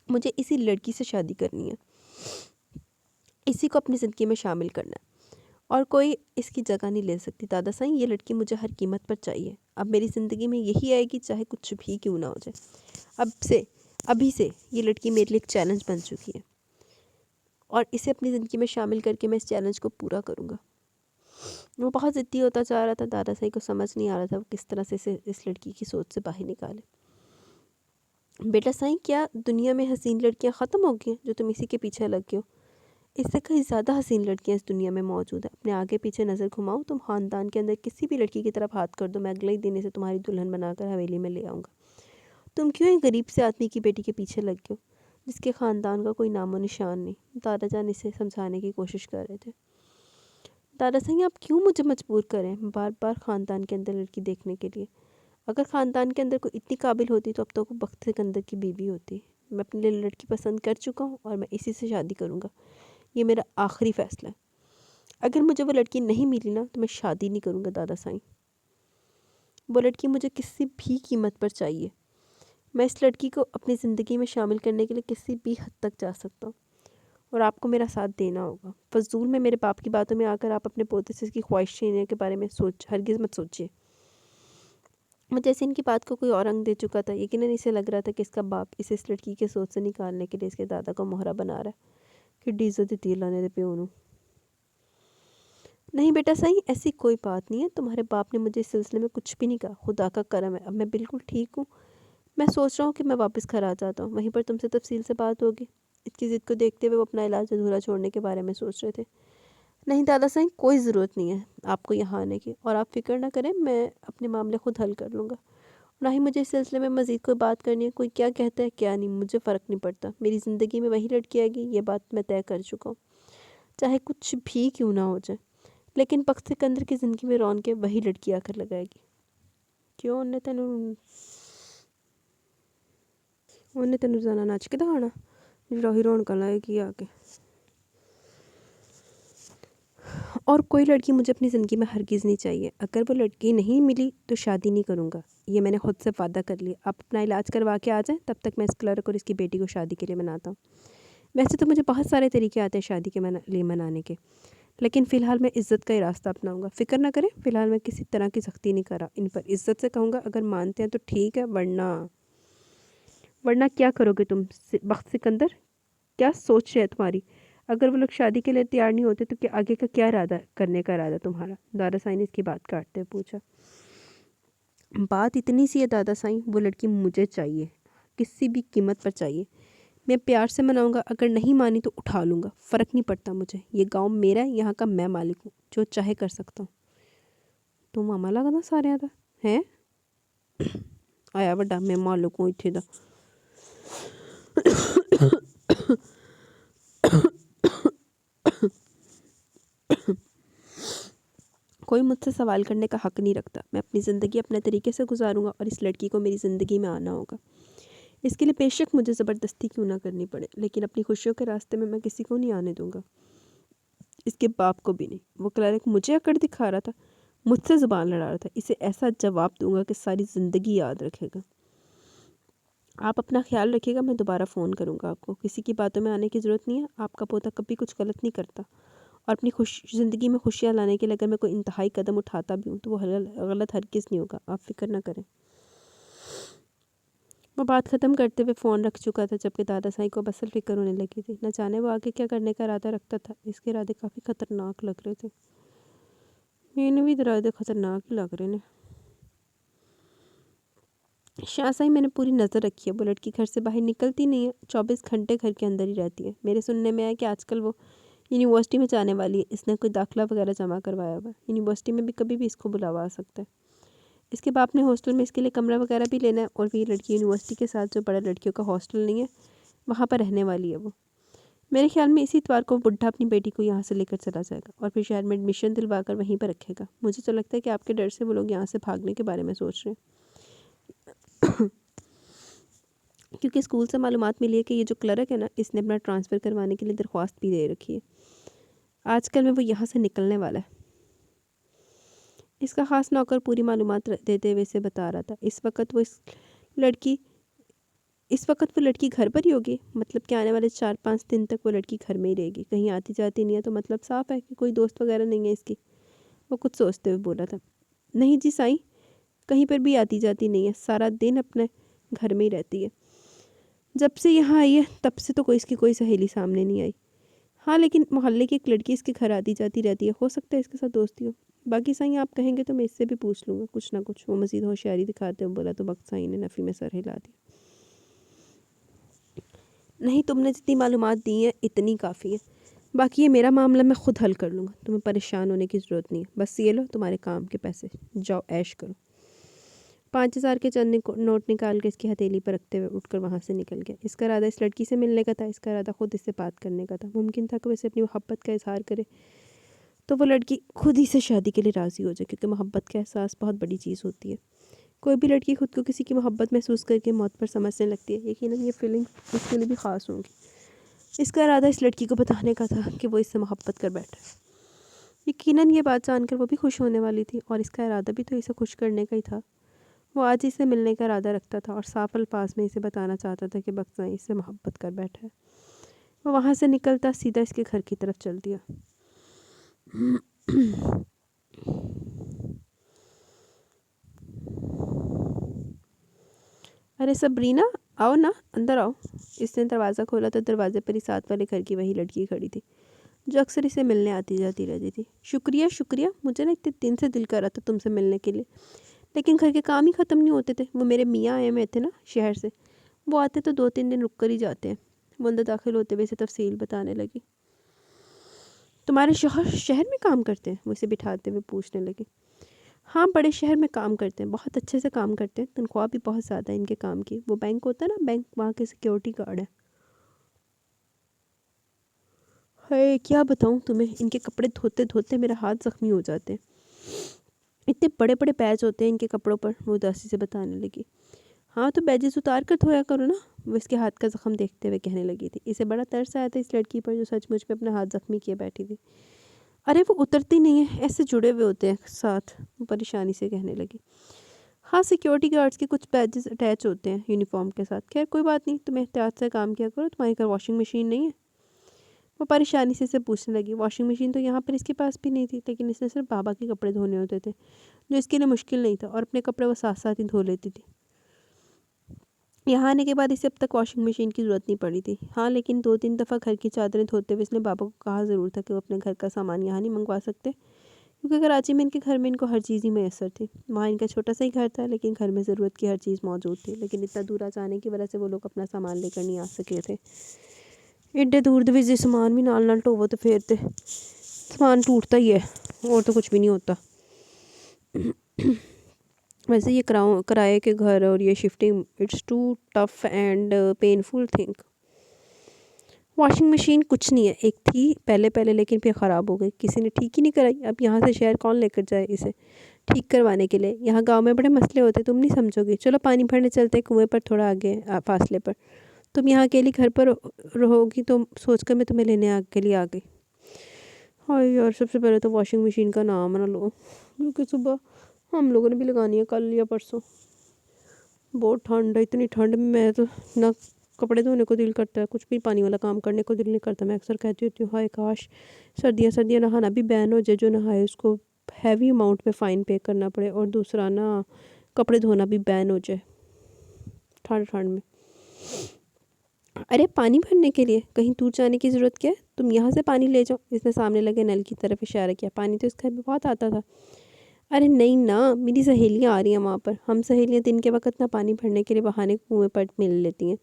مجھے اسی لڑکی سے شادی کرنی ہے، اسی کو اپنی زندگی میں شامل کرنا ہے، اور کوئی اس کی جگہ نہیں لے سکتی۔ دادا سائیں، یہ لڑکی مجھے ہر قیمت پر چاہیے۔ اب میری زندگی میں یہی آئے گی، چاہے کچھ بھی کیوں نہ ہو جائے۔ ابھی سے یہ لڑکی میرے لیے ایک چیلنج بن چکی ہے، اور اسے اپنی زندگی میں شامل کر کے میں اس چیلنج کو پورا کروں گا۔ وہ بہت ضدی ہوتا جا رہا تھا۔ دادا سائیں کو سمجھ نہیں آ رہا تھا وہ کس طرح سے اسے اس لڑکی کی سوچ سے باہر نکالے۔ بیٹا سائیں، کیا دنیا میں حسین لڑکیاں ختم ہو گئی ہیں جو تم اسی کے پیچھے لگ گئے ہو؟ اس سے کہیں زیادہ حسین لڑکیاں اس دنیا میں موجود ہیں۔ اپنے آگے پیچھے نظر گھماؤ، تم خاندان کے اندر کسی بھی لڑکی کی طرف ہاتھ کر دو، میں اگلے ہی دن اسے تمہاری دلہن بنا کر حویلی میں لے آؤں گا۔ تم کیوں ایک غریب سے آدمی کی بیٹی کے پیچھے لگ گئے ہو جس کے خاندان کا کوئی نام و نشان نہیں؟ دادا جان اسے سمجھانے کی کوشش کر رہے تھے۔ دادا سائیں، آپ کیوں مجھے مجبور کریں بار بار خاندان کے اندر لڑکی دیکھنے کے لیے؟ اگر خاندان کے اندر کوئی اتنی قابل ہوتی تو اب تو وہ بخت سکندر کی بیوی ہوتی۔ میں اپنے لیے لڑکی پسند کر چکا ہوں، اور میں اسی سے شادی کروں گا، یہ میرا آخری فیصلہ ہے۔ اگر مجھے وہ لڑکی نہیں ملی نا تو میں شادی نہیں کروں گا دادا سائیں۔ وہ لڑکی مجھے کسی بھی قیمت پر چاہیے۔ میں اس لڑکی کو اپنی زندگی میں شامل کرنے کے لیے کسی بھی حد تک جا سکتا ہوں، اور آپ کو میرا ساتھ دینا ہوگا۔ فضول میں میرے باپ کی باتوں میں آ کر آپ اپنے پوتے سے اس کی خواہش چھیننے کے بارے میں ہرگز مت سوچیے۔ وہ جیسے ان کی بات کو کوئی اور رنگ دے چکا تھا، یقیناً اسے لگ رہا تھا کہ اس کا باپ اسے اس لڑکی کے سوچ سے نکالنے کے لیے اس کے دادا کو مہرا بنا رہا ہے کہ ڈیزو دیتی لانے دے پیو نوں۔ نہیں بیٹا سائیں، ایسی کوئی بات نہیں ہے، تمہارے باپ نے مجھے اس سلسلے میں کچھ بھی نہیں کہا، خدا کا کرم ہے، اب میں بالکل ٹھیک ہوں۔ میں سوچ رہا ہوں کہ میں واپس گھر آ جاتا ہوں، وہیں پر تم سے تفصیل سے بات ہوگی۔ اس کی ضد کو دیکھتے ہوئے وہ اپنا علاج ادھورا چھوڑنے کے بارے میں سوچ رہے تھے۔ نہیں دادا سائیں، کوئی ضرورت نہیں ہے آپ کو یہاں آنے کی، اور آپ فکر نہ کریں، میں اپنے معاملے خود حل کر لوں گا۔ نہ ہی مجھے اس سلسلے میں مزید کوئی بات کرنی ہے، کوئی کیا کہتا ہے کیا نہیں، مجھے فرق نہیں پڑتا۔ میری زندگی میں وہی لڑکی آئے گی، یہ بات میں طے کر چکا ہوں، چاہے کچھ بھی کیوں نہ ہو جائے، لیکن بخت سکندر کی زندگی میں رونقیں وہی لڑکی آ کر لگائے گی۔ کیوں انہیں تینوں روزانہ نچ کے دکھانا جڑا ہی رونقاں لائے گی آ کے؟ اور کوئی لڑکی مجھے اپنی زندگی میں ہرگز نہیں چاہیے. اگر وہ لڑکی نہیں ملی تو شادی نہیں کروں گا. یہ میں نے خود سے وعدہ کر لیا. آپ اپنا علاج کروا کے آ جائیں, تب تک میں اس کلرک اور اس کی بیٹی کو شادی کے لیے مناتا ہوں. ویسے تو مجھے بہت سارے طریقے آتے ہیں شادی کے لیے منانے کے, لیکن فی الحال میں عزت کا ہی راستہ اپناؤں گا. فکر نہ کریں, فی الحال میں کسی طرح کی سختی نہیں کرا. ان پر عزت سے کہوں گا, اگر مانتے ہیں تو ٹھیک ہے, ورنہ کیا کرو گے تم بخت سکندر؟ کیا سوچ ہے تمہاری؟ اگر وہ لوگ شادی کے لیے تیار نہیں ہوتے تو کیا آگے کا کیا ارادہ کرنے کا ارادہ تمہارا؟ دادا سائی نے اس کی بات کاٹتے پوچھا. بات اتنی سی ہے دادا سائی, وہ لڑکی مجھے چاہیے, کسی بھی قیمت پر چاہیے. میں پیار سے مناؤں گا, اگر نہیں مانی تو اٹھا لوں گا, فرق نہیں پڑتا مجھے. یہ گاؤں میرا ہے, یہاں کا میں مالک ہوں, جو چاہے کر سکتا ہوں. تو ماما لگا نا سارے آتا ہے آیا بڑا میں مالک ہوں اتھے دا. کوئی مجھ سے سوال کرنے کا حق نہیں رکھتا. میں اپنی زندگی اپنے طریقے سے گزاروں گا, اور اس لڑکی کو میری زندگی میں آنا ہوگا. اس کے لیے بے شک مجھے زبردستی کیوں نہ کرنی پڑے, لیکن اپنی خوشیوں کے راستے میں کسی کو نہیں آنے دوں گا, اس کے باپ کو بھی نہیں. وہ کلرک مجھے اکڑ دکھا رہا تھا, مجھ سے زبان لڑا رہا تھا. اسے ایسا جواب دوں گا کہ ساری زندگی یاد رکھے گا. آپ اپنا خیال رکھیے گا, میں دوبارہ فون کروں گا آپ کو. کسی کی باتوں میں آنے کی ضرورت نہیں ہے. آپ کا پوتا کبھی کچھ غلط نہیں کرتا, اور اپنی زندگی میں خوشیاں لانے کے لیے اگر میں کوئی انتہائی قدم اٹھاتا بھی ہوں تو وہ غلط ہرگز نہیں ہوگا. آپ فکر نہ کریں. وہ بات ختم کرتے ہوئے فون رکھ چکا تھا, جبکہ دادا سائی کو بسل فکر ہونے لگی تھی. نہ جانے وہ آگے کیا کرنے کا ارادہ رکھتا تھا. اس کے ارادے کافی خطرناک لگ رہے تھے. میں بھی ارادے خطرناک ہی لگ رہے ہیں. شاہ سائی میں نے پوری نظر رکھی ہے, وہ لڑکی گھر سے باہر نکلتی نہیں ہے, 24 گھنٹے گھر کے اندر ہی رہتی ہے. میرے سننے میں آیا کہ آج کل وہ یونیورسٹی میں جانے والی ہے. اس نے کوئی داخلہ وغیرہ جمع کروایا ہوا ہے. یونیورسٹی میں بھی کبھی بھی اس کو بلاوا آ سکتا ہے. اس کے باپ نے ہاسٹل میں اس کے لیے کمرہ وغیرہ بھی لینا ہے, اور یہ لڑکی یونیورسٹی کے ساتھ جو بڑا لڑکیوں کا ہاسٹل نہیں ہے وہاں پر رہنے والی ہے. وہ میرے خیال میں اسی اتوار کو بڈھا اپنی بیٹی کو یہاں سے لے کر چلا جائے گا, اور پھر شہر میں ایڈمیشن دلوا کر وہیں پر رکھے گا. مجھے تو لگتا ہے کہ آپ کے ڈر سے وہ لوگ یہاں سے بھاگنے کے بارے میں سوچ رہے ہیں, کیونکہ اسکول سے معلومات ملی ہے کہ یہ جو کلرک ہے نا, اس نے اپنا ٹرانسفر کروانے کے لیے درخواست بھی دے رکھی ہے. آج کل میں وہ یہاں سے نکلنے والا ہے. اس کا خاص نوکر پوری معلومات دیتے ہوئے اسے بتا رہا تھا. اس وقت وہ لڑکی گھر پر ہی ہوگی, مطلب کہ آنے والے 4-5 دن تک وہ لڑکی گھر میں ہی رہے گی, کہیں آتی جاتی نہیں ہے. تو مطلب صاف ہے کہ کوئی دوست وغیرہ نہیں ہے اس کی. وہ کچھ سوچتے ہوئے بولا تھا. نہیں جی سائیں, کہیں پر بھی آتی جاتی نہیں ہے, سارا دن اپنے گھر میں ہی رہتی ہے. جب سے یہاں آئی ہے تب سے تو اس کی کوئی سہیلی سامنے نہیں آئی. ہاں لیکن محلے کی ایک لڑکی اس کے گھر آتی جاتی رہتی ہے, ہو سکتا ہے اس کے ساتھ دوستی ہو. باقی سائیں آپ کہیں گے تو میں اس سے بھی پوچھ لوں گا کچھ نہ کچھ. وہ مزید ہوشیاری دکھاتے ہوئے بولا. تو وقت سائیں نے نفی میں سر ہلا دیا. نہیں, تم نے جتنی معلومات دی ہیں اتنی کافی ہے. باقی یہ میرا معاملہ میں خود حل کر لوں گا, تمہیں پریشان ہونے کی ضرورت نہیں ہے. بس یہ لو تمہارے کام کے پیسے, جاؤ عیش کرو. 5000 کے چند نوٹ نکال کے اس کی ہتھیلی پر رکھتے ہوئے اٹھ کر وہاں سے نکل گیا. اس کا ارادہ اس لڑکی سے ملنے کا تھا. اس کا ارادہ خود اس سے بات کرنے کا تھا. ممکن تھا کہ وہ اسے اپنی محبت کا اظہار کرے تو وہ لڑکی خود ہی سے شادی کے لیے راضی ہو جائے, کیونکہ محبت کا احساس بہت بڑی چیز ہوتی ہے. کوئی بھی لڑکی خود کو کسی کی محبت محسوس کر کے موت پر سمجھنے لگتی ہے. یقیناً یہ فیلنگ اس کے لیے بھی خاص ہوں گی. اس کا ارادہ اس لڑکی کو بتانے کا تھا کہ وہ اس سے محبت کر بیٹھے. یقیناً یہ بات جان کر وہ بھی خوش ہونے والی تھی, اور اس کا ارادہ بھی تو اسے خوش کرنے کا ہی تھا. وہ آج ہی سے ملنے کا ارادہ رکھتا تھا, اور صاف الفاظ میں اسے بتانا چاہتا تھا کہ بخت سائیں اس سے محبت کر بیٹھا ہے. وہ وہاں سے نکلتا سیدھا اس کے گھر کی طرف چل دیا. ارے سبرینا, آؤ نا, اندر آؤ. اس نے دروازہ کھولا تو دروازے پر ہی ساتھ والے گھر کی وہی لڑکی کھڑی تھی جو اکثر اسے ملنے آتی جاتی رہتی تھی. شکریہ, مجھے نا اتنے دن سے دل کر رہا تھا تم سے ملنے کے لیے, لیکن گھر کے کام ہی ختم نہیں ہوتے تھے. وہ میرے میاں آئے ہوئے تھے نا شہر سے, وہ آتے تو 2-3 دن رک کر ہی جاتے ہیں. وہ اندر داخل ہوتے ہوئے اسے تفصیل بتانے لگی. تمہارے شوہر شہر میں کام کرتے ہیں؟ وہ اسے بٹھاتے ہوئے پوچھنے لگی. ہاں, بڑے شہر میں کام کرتے ہیں, بہت اچھے سے کام کرتے ہیں. تنخواہ بھی بہت زیادہ ہے ان کے کام کی. وہ بینک ہوتا ہے نا, بینک, وہاں کے سیکیورٹی گارڈ ہے. ہے کیا بتاؤں تمہیں, ان کے کپڑے دھوتے دھوتے میرا ہاتھ زخمی ہو جاتے ہیں. اتنے بڑے بڑے پیچ ہوتے ہیں ان کے کپڑوں پر. وہ اداسی سے بتانے لگی. ہاں تو بیجز اتار کر دھویا کرو نا, وہ اس کے ہاتھ کا زخم دیکھتے ہوئے کہنے لگی تھی. اسے بڑا ترس آیا تھا اس لڑکی پر جو سچ مچ میں اپنا ہاتھ زخمی کیے بیٹھی تھی. ارے وہ اترتی نہیں ہے، ایسے جڑے ہوئے ہوتے ہیں ساتھ، وہ پریشانی سے کہنے لگی۔ ہاں سیکیورٹی گارڈز کے کچھ بیجز اٹیچ ہوتے ہیں یونیفارم کے ساتھ، خیر کوئی بات نہیں، تم احتیاط سے کام کیا کرو، تمہارے گھر واشنگ مشین نہیں ہے؟ وہ پریشانی سے پوچھنے لگی۔ واشنگ مشین تو یہاں پر اس کے پاس بھی نہیں تھی، لیکن اس نے صرف بابا کے کپڑے دھونے ہوتے تھے، جو اس کے لیے مشکل نہیں تھا، اور اپنے کپڑے وہ ساتھ ساتھ ہی دھو لیتی تھی۔ یہاں آنے کے بعد اسے اب تک واشنگ مشین کی ضرورت نہیں پڑی تھی۔ ہاں لیکن 2-3 دفعہ گھر کی چادریں دھوتے ہوئے اس نے بابا کو کہا ضرور تھا کہ وہ اپنے گھر کا سامان یہاں نہیں منگوا سکتے، کیونکہ کراچی میں ان کے گھر میں ان کو ہر چیز ہی میسر تھی۔ وہاں ان کا چھوٹا سا ہی گھر تھا، لیکن گھر میں ضرورت کی ہر چیز موجود تھی، لیکن اتنا دور جانے کی وجہ سے وہ لوگ اپنا سامان لے کر نہیں آ سکے تھے۔ ایڈے دور دے سامان بھی نال نال ٹوو تو پھر تے سامان ٹوٹتا ہی ہے، اور تو کچھ بھی نہیں ہوتا۔ ویسے یہ کرائے کے گھر اور یہ shifting it's too tough and painful thing. Washing machine کچھ نہیں ہے، ایک تھی پہلے لیکن پھر خراب ہو گئی، کسی نے ٹھیک ہی نہیں کرائی، اب یہاں سے شہر کون لے کر جائے اسے ٹھیک کروانے کے لیے؟ یہاں گاؤں میں بڑے مسئلے ہوتے، تم نہیں سمجھو گی۔ چلو پانی بھرنے چلتے کنویں پر تھوڑا آگے فاصلے پر، تم یہاں اکیلی گھر پر رہو گی تو سوچ کر میں تمہیں لینے کے لیے آ گئی۔ ہاں یار سب سے پہلے تو واشنگ مشین کا نام نہ لو، کیونکہ صبح ہم لوگوں نے بھی لگانی ہے، کل یا پرسوں۔ بہت ٹھنڈ ہے، اتنی ٹھنڈ میں تو نہ کپڑے دھونے کو دل کرتا ہے، کچھ بھی پانی والا کام کرنے کو دل نہیں کرتا۔ میں اکثر کہتی ہوتی ہوں ہائے کاش سردیاں نہانا بھی بین ہو جائے، جو نہائے اس کو ہیوی اماؤنٹ میں فائن پے کرنا پڑے، اور دوسرا نا کپڑے دھونا بھی بین ہو جائے ٹھنڈ میں۔ ارے پانی بھرنے کے لیے کہیں دور جانے کی ضرورت کیا ہے؟ تم یہاں سے پانی لے جاؤ، اس نے سامنے لگے نل کی طرف اشارہ کیا۔ پانی تو اس گھر میں بہت آتا تھا۔ ارے نہیں نا، میری سہیلیاں آ رہی ہیں وہاں پر، ہم سہیلیاں دن کے وقت نہ پانی بھرنے کے لیے بہانے کنویں پر مل لیتی ہیں۔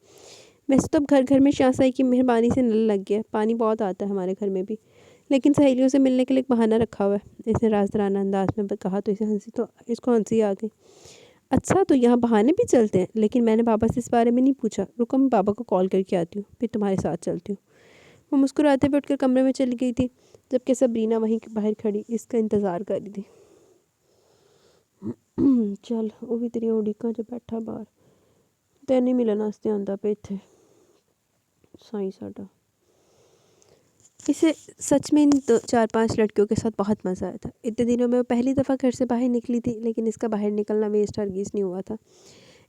ویسے تو اب گھر گھر میں شاہ صاحب کی مہربانی سے نل لگ گیا، پانی بہت آتا ہے ہمارے گھر میں بھی، لیکن سہیلیوں سے ملنے کے لیے ایک بہانہ رکھا ہوا ہے، اس نے رازدارانہ انداز میں کہا تو اس کو ہنسی آ گئی۔ اچھا تو یہاں بہانے بھی چلتے ہیں؟ لیکن میں نے بابا سے اس بارے میں نہیں پوچھا، رکو میں بابا کو کال کر کے آتی ہوں، پھر تمہارے ساتھ چلتی ہوں۔ وہ مسکراتے ہوئے اٹھ کر کمرے میں چلی گئی تھی، جبکہ سبرینا وہیں باہر کھڑی اس کا انتظار کر رہی تھی۔ چل وہ بھی تیری اڈیکا جو بیٹھا باہر، تے نہیں ملن واسطے آندا پہ اتنے سائیں ساڈا۔ اسے سچ میں ان 4-5 لڑکیوں کے ساتھ بہت مزہ آیا تھا۔ اتنے دنوں میں وہ پہلی دفعہ گھر سے باہر نکلی تھی، لیکن اس کا باہر نکلنا ویسٹ ہرگز نہیں ہوا تھا۔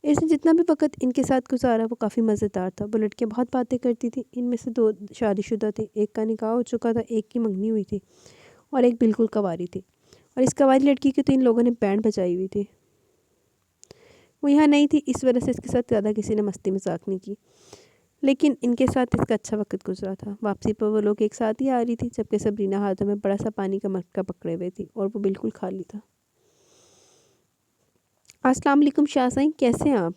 اس نے جتنا بھی وقت ان کے ساتھ گزارا وہ کافی مزیدار تھا۔ وہ لڑکیاں بہت باتیں کرتی تھیں، ان میں سے 2 شادی شدہ تھیں، ایک کا نکاح ہو چکا تھا، ایک کی منگنی ہوئی تھی، اور ایک بالکل کنواری تھی، اور اس کنواری لڑکی کی تو ان لوگوں نے بینڈ بجائی ہوئی تھی۔ وہ یہاں نہیں تھی، اس وجہ سے اس کے ساتھ زیادہ کسی نے مستی مذاق نہیں کی، لیکن ان کے ساتھ اس کا اچھا وقت گزرا تھا۔ واپسی پر وہ لوگ ایک ساتھ ہی آ رہی تھی، جبکہ سبرینا ہاتھوں میں بڑا سا پانی کا مٹکا پکڑے ہوئے تھی، اور وہ بالکل خالی تھا۔ السلام علیکم شاہ صاحب، کیسے ہیں آپ؟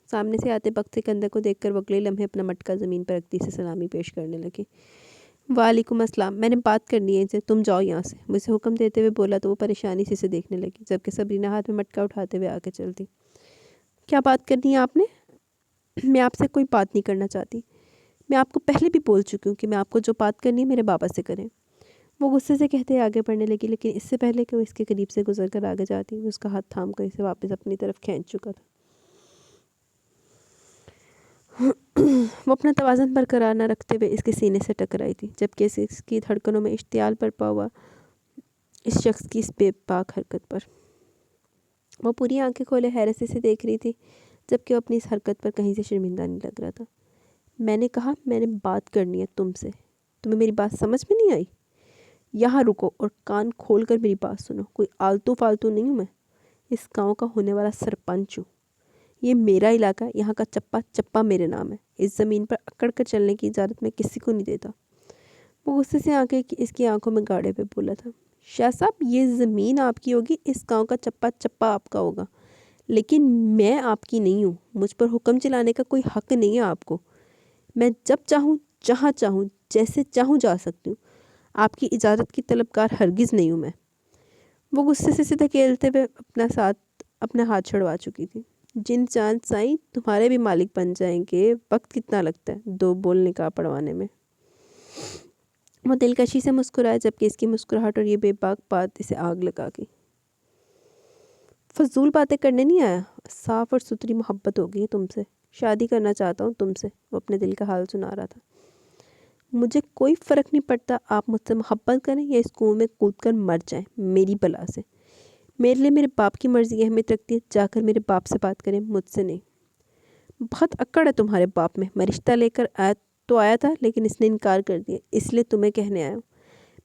سامنے سے آتے وقت سکندر کو دیکھ کر وہ اگلے لمحے اپنا مٹکا زمین پر رکھتی سے سلامی پیش کرنے لگی۔ وعلیکم السلام، میں نے بات کرنی ہے ان سے، تم جاؤ یہاں سے، مجھے حکم دیتے ہوئے بولا تو وہ پریشانی سے اسے دیکھنے لگی، جبکہ سبرینا ہاتھ میں مٹکا اٹھاتے ہوئے آگے چلتی۔ کیا بات کرنی ہے آپ نے؟ میں آپ سے کوئی بات نہیں کرنا چاہتی، میں آپ کو پہلے بھی بول چکی ہوں کہ میں آپ کو جو بات کرنی ہے میرے بابا سے کریں۔ وہ غصے سے کہتے آگے بڑھنے لگی، لیکن اس سے پہلے کہ وہ اس کے قریب سے گزر کر آگے جاتی، وہ اس کا ہاتھ تھام کر اسے واپس اپنی طرف کھینچ چکا تھا۔ وہ اپنا توازن برقرار نہ رکھتے ہوئے اس کے سینے سے ٹکرائی تھی، جبکہ اس کی دھڑکنوں میں اشتعال برپا ہوا اس شخص کی اس بے باک حرکت پر۔ وہ پوری آنکھیں کھولے حیرت سے اسے دیکھ رہی تھی، جبکہ وہ اپنی اس حرکت پر کہیں سے شرمندہ نہیں لگ رہا تھا۔ میں نے کہا میں نے بات کرنی ہے تم سے، تمہیں میری بات سمجھ میں نہیں آئی؟ یہاں رکو اور کان کھول کر میری بات سنو، کوئی آلتو فالتو نہیں ہوں میں، اس گاؤں کا ہونے والا سرپنچ ہوں، یہ میرا علاقہ ہے، یہاں کا چپا چپا میرے نام ہے، اس زمین پر اکڑ کر چلنے کی اجازت میں کسی کو نہیں دیتا۔ وہ غصے سے آنکھیں اس کی آنکھوں میں گاڑے پہ بولا تھا۔ شاہ صاحب یہ زمین آپ کی ہوگی، اس گاؤں کا چپا چپا آپ کا ہوگا، لیکن میں آپ کی نہیں ہوں، مجھ پر حکم چلانے کا کوئی حق نہیں ہے آپ کو، میں جب چاہوں جہاں چاہوں جیسے چاہوں جا سکتی ہوں، آپ کی اجازت کی طلبگار ہرگز نہیں ہوں میں۔ وہ غصے سے اسے دھکیلتے ہوئے اپنا ہاتھ چھڑوا چکی تھی۔ جن چاند سائیں تمہارے بھی مالک بن جائیں گے، وقت کتنا لگتا ہے 2 بول نکاح پڑھوانے میں۔ وہ دلکشی سے مسکرائے، جبکہ اس کی مسکراہٹ اور یہ بے باک بات اسے آگ لگا گئی۔ فضول باتیں کرنے نہیں آیا، صاف اور ستھری محبت ہو گئی ہے تم سے، شادی کرنا چاہتا ہوں تم سے، وہ اپنے دل کا حال سنا رہا تھا۔ مجھے کوئی فرق نہیں پڑتا آپ مجھ سے محبت کریں یا اس کنویں میں کود کر مر جائیں میری بلا سے. میرے لیے میرے باپ کی مرضی اہمیت رکھتی ہے. جا کر میرے باپ سے بات کریں، مجھ سے نہیں. بہت اکڑ ہے تمہارے باپ میں رشتہ لے کر آیا تھا لیکن اس نے انکار کر دیا. اس لیے تمہیں کہنے آیا ہوں،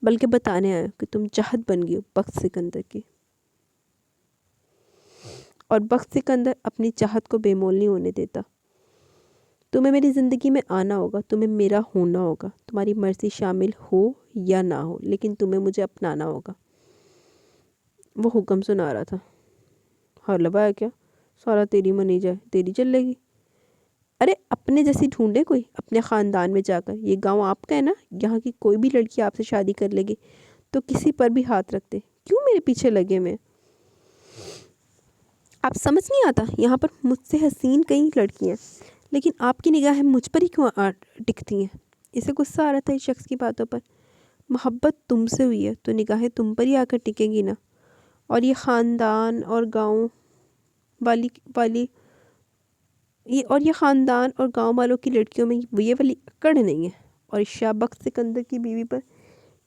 بلکہ بتانے آیا ہوں کہ تم چاہت بن گئی ہو بخت سکندر کی. اور بخت سکندر اپنی چاہت کو بے مول نہیں ہونے دیتا. تمہیں میری زندگی میں آنا ہوگا، تمہیں میرا ہونا ہوگا. تمہاری مرضی شامل ہو یا نہ ہو، لیکن تمہیں مجھے اپنانا ہوگا. وہ حکم سنا رہا تھا. ہر لبا ہے کیا؟ سارا تیری منی جائے تیری چلے گی. ارے اپنے جیسی ڈھونڈے کوئی اپنے خاندان میں جا کر. یہ گاؤں آپ کا ہے نا، یہاں کی کوئی بھی لڑکی آپ سے شادی کر لے گی تو کسی پر بھی ہاتھ رکھتے. کیوں میرے پیچھے لگے میں؟ آپ سمجھ نہیں آتا، یہاں پر مجھ سے حسین کئی لڑکیاں ہیں لیکن آپ کی نگاہیں مجھ پر ہی کیوں ٹکتی ہیں؟ اسے غصہ آ رہا تھا اس شخص کی باتوں پر. محبت تم سے ہوئی ہے تو نگاہیں تم پر ہی آ کر ٹکیں گی نا. اور یہ خاندان اور گاؤں والوں کی لڑکیوں میں یہ والی اکڑ نہیں ہے. اور شاہ بخت سکندر کی بیوی پر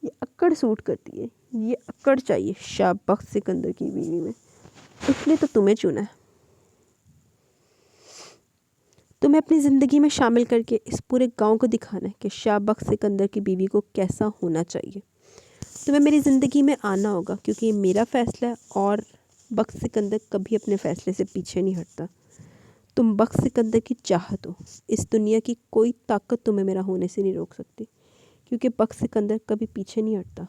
یہ اکڑ سوٹ کرتی ہے. یہ اکڑ چاہیے شاہ بخت سکندر کی بیوی میں. اس لیے تو تمہیں چنا ہے. تمہیں اپنی زندگی میں شامل کر کے اس پورے گاؤں کو دکھانا ہے کہ شاہ بخت سکندر کی بیوی کو کیسا ہونا چاہیے. تمہیں میری زندگی میں آنا ہوگا کیونکہ یہ میرا فیصلہ ہے اور بخت سکندر کبھی اپنے فیصلے سے پیچھے نہیں ہٹتا. تم بخت سکندر کی چاہت ہو. اس دنیا کی کوئی طاقت تمہیں میرا ہونے سے نہیں روک سکتی کیونکہ بخت سکندر کبھی پیچھے نہیں ہٹتا.